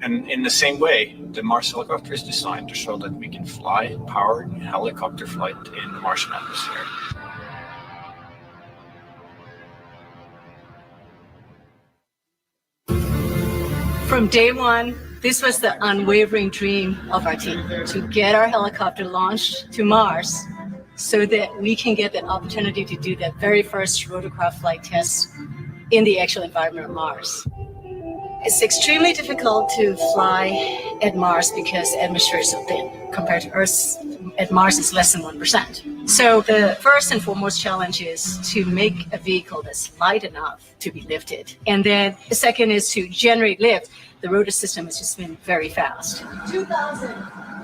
And in the same way, the Mars helicopter is designed to show that we can fly powered helicopter flight in the Martian atmosphere. From day one, this was the unwavering dream of our team, to get our helicopter launched to Mars so that we can get the opportunity to do that very first rotorcraft flight test in the actual environment of Mars. It's extremely difficult to fly at Mars because the atmosphere is so thin. Compared to Earth, at Mars it's less than 1%. So the first and foremost challenge is to make a vehicle that's light enough to be lifted. And then the second is to generate lift. The rotor system has just been very fast. 2,000,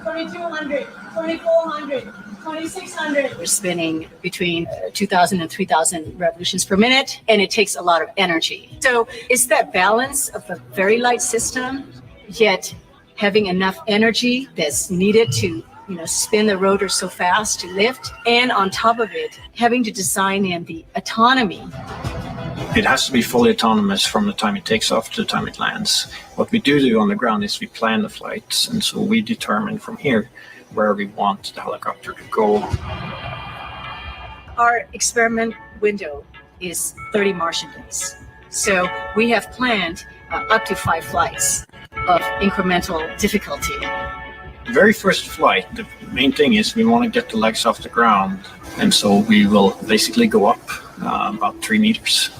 2,200, 2,400, 2,600. We're spinning between 2,000 and 3,000 revolutions per minute, and it takes a lot of energy. So it's that balance of a very light system, yet having enough energy that's needed to spin the rotor so fast to lift, and on top of it, having to design in the autonomy. It has to be fully autonomous from the time it takes off to the time it lands. What we do on the ground is we plan the flights, and so we determine from here where we want the helicopter to go. Our experiment window is 30 Martian days. So we have planned up to 5 flights of incremental difficulty. The very first flight, the main thing is we want to get the legs off the ground, and so we will basically go up about 3 meters,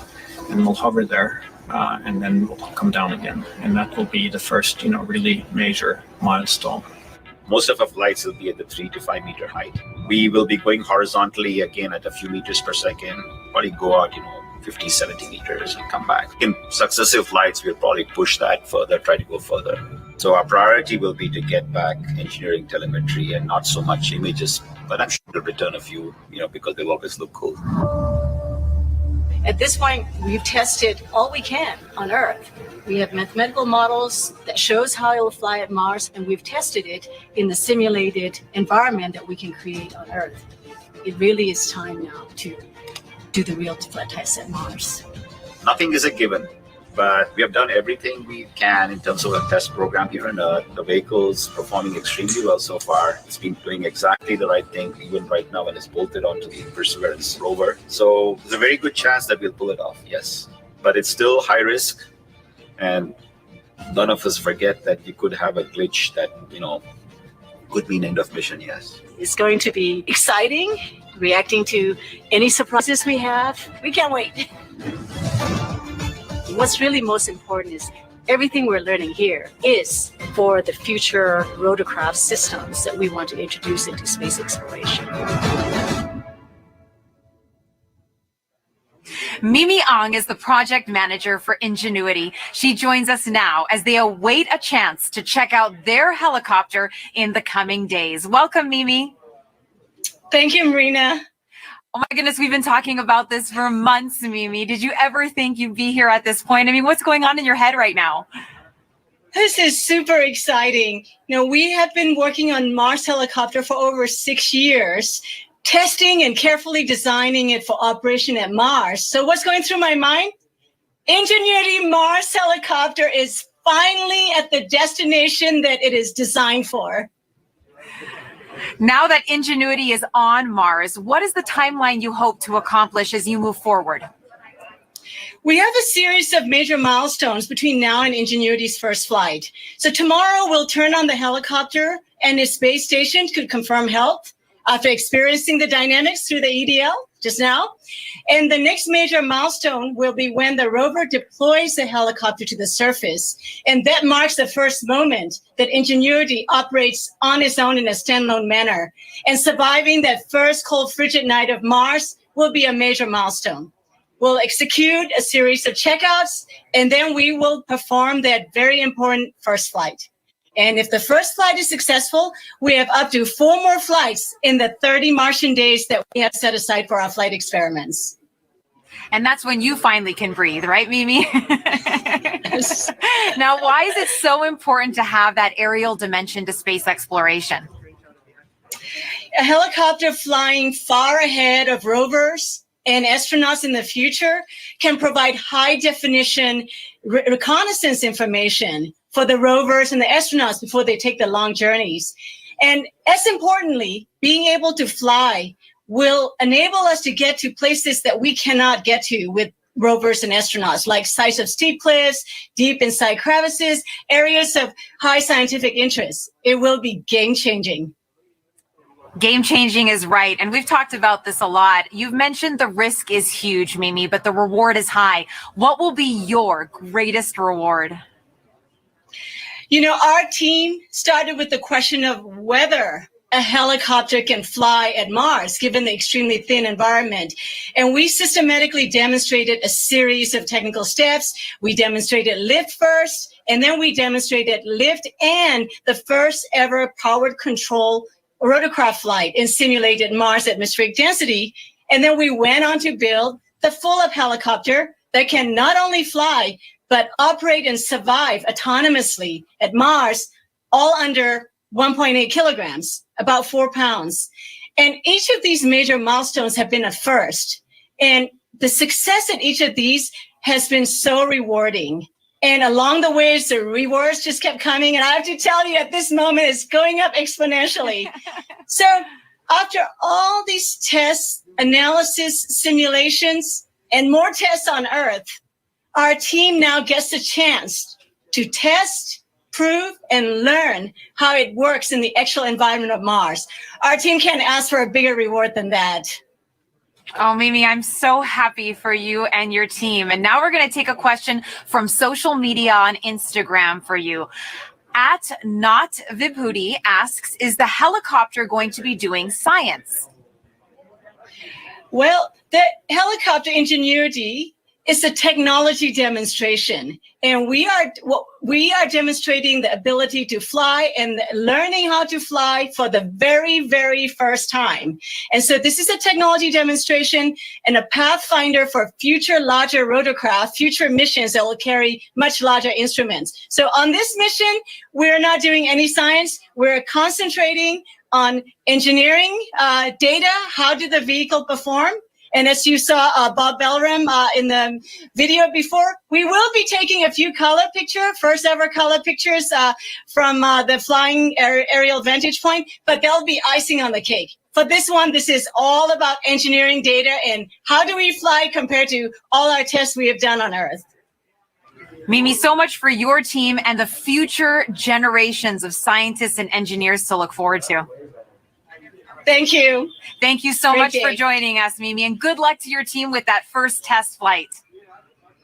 and we'll hover there, and then we'll come down again, and that will be the first, really major milestone. Most of our flights will be at the 3 to 5 meter height. We will be going horizontally again at a few meters per second, probably go out, 50, 70 meters and come back. In successive flights, we'll probably push that further, try to go further. So our priority will be to get back engineering telemetry and not so much images, but I'm sure we'll return a few, because they'll always look cool. At this point, we've tested all we can on Earth. We have mathematical models that shows how it will fly at Mars, and we've tested it in the simulated environment that we can create on Earth. It really is time now to do the real flight test at Mars. Nothing is a given, but we have done everything we can in terms of a test program here on Earth. The vehicle's performing extremely well so far. It's been doing exactly the right thing, even right now when it's bolted onto the Perseverance rover. So there's a very good chance that we'll pull it off, yes. But it's still high risk, and none of us forget that you could have a glitch that, could mean end of mission, yes. It's going to be exciting, reacting to any surprises we have. We can't wait. What's really most important is everything we're learning here is for the future rotorcraft systems that we want to introduce into space exploration. Mimi Ong is the project manager for Ingenuity. She joins us now as they await a chance to check out their helicopter in the coming days. Welcome, Mimi. Thank you, Marina. Oh my goodness, we've been talking about this for months, Mimi. Did you ever think you'd be here at this point? I mean, what's going on in your head right now? This is super exciting. We have been working on Mars helicopter for over 6 years, testing and carefully designing it for operation at Mars. So what's going through my mind? Ingenuity Mars helicopter is finally at the destination that it is designed for. Now that Ingenuity is on Mars, what is the timeline you hope to accomplish as you move forward? We have a series of major milestones between now and Ingenuity's first flight. So tomorrow we'll turn on the helicopter and its base station to confirm health after experiencing the dynamics through the EDL just now. And the next major milestone will be when the rover deploys the helicopter to the surface. And that marks the first moment that Ingenuity operates on its own in a standalone manner. And surviving that first cold, frigid night of Mars will be a major milestone. will execute a series of checkouts, and then we will perform that very important first flight. And if the first flight is successful, we have up to 4 more flights in the 30 Martian days that we have set aside for our flight experiments. And that's when you finally can breathe, right, Mimi? Now, why is it so important to have that aerial dimension to space exploration? A helicopter flying far ahead of rovers and astronauts in the future can provide high definition reconnaissance information for the rovers and the astronauts before they take the long journeys. And as importantly, being able to fly will enable us to get to places that we cannot get to with rovers and astronauts, like sites of steep cliffs, deep inside crevices, areas of high scientific interest. It will be game-changing. Game-changing is right. And we've talked about this a lot. You've mentioned the risk is huge, Mimi, but the reward is high. What will be your greatest reward? You know, our team started with the question of whether a helicopter can fly at Mars, given the extremely thin environment. And we systematically demonstrated a series of technical steps. We demonstrated lift first, and then we demonstrated lift and the first ever powered control rotorcraft flight in simulated Mars atmospheric density. And then we went on to build the full-up helicopter that can not only fly, but operate and survive autonomously at Mars, all under 1.8 kilograms, about 4 pounds. And each of these major milestones have been a first. And the success at each of these has been so rewarding. And along the way, the rewards just kept coming. And I have to tell you, at this moment, it's going up exponentially. So after all these tests, analysis, simulations, and more tests on Earth, our team now gets a chance to test, prove, and learn how it works in the actual environment of Mars. Our team can't ask for a bigger reward than that. Oh, Mimi, I'm so happy for you and your team. And now we're going to take a question from social media on Instagram for you. At Not Vibhuti asks, is the helicopter going to be doing science? Well, the helicopter Ingenuity is a technology demonstration, and we are demonstrating the ability to fly and learning how to fly for the very, very first time. And so this is a technology demonstration and a pathfinder for future larger rotorcraft, future missions that will carry much larger instruments. So on this mission, we're not doing any science. We're concentrating on engineering data. How did the vehicle perform? And as you saw Bob Belram in the video before, we will be taking a few first ever color pictures from the flying aerial vantage point, but they'll be icing on the cake. For this one, this is all about engineering data and how do we fly compared to all our tests we have done on Earth. Mimi, so much for your team and the future generations of scientists and engineers to look forward to. Thank you. Thank you so Great much day. for joining us, Mimi, and good luck to your team with that first test flight.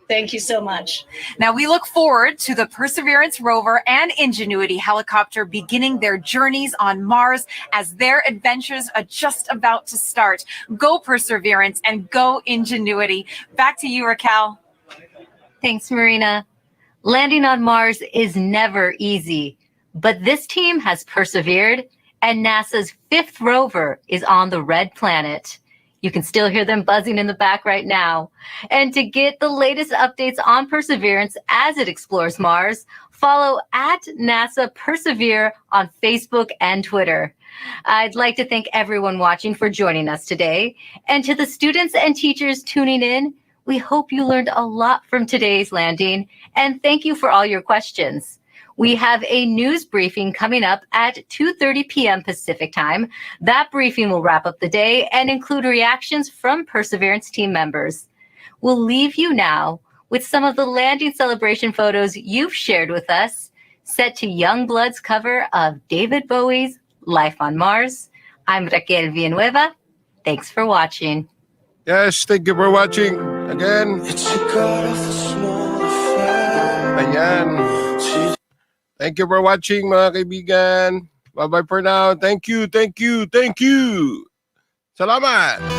Thank you so much. Now, we look forward to the Perseverance rover and Ingenuity helicopter beginning their journeys on Mars as their adventures are just about to start. Go Perseverance and go Ingenuity. Back to you, Raquel. Thanks, Marina. Landing on Mars is never easy, but this team has persevered, and NASA's 5th rover is on the red planet. You can still hear them buzzing in the back right now. And to get the latest updates on Perseverance as it explores Mars, follow at NASA Persevere on Facebook and Twitter. I'd like to thank everyone watching for joining us today. And to the students and teachers tuning in, we hope you learned a lot from today's landing, and thank you for all your questions. We have a news briefing coming up at 2:30 p.m. Pacific time. That briefing will wrap up the day and include reactions from Perseverance team members. We'll leave you now with some of the landing celebration photos you've shared with us, set to Youngblood's cover of David Bowie's Life on Mars. I'm Raquel Villanueva. Thanks for watching. Yes, thank you for watching. Again. Ayan. Thank you for watching, mga kaibigan. Bye-bye for now. Thank you, thank you, thank you. Salamat.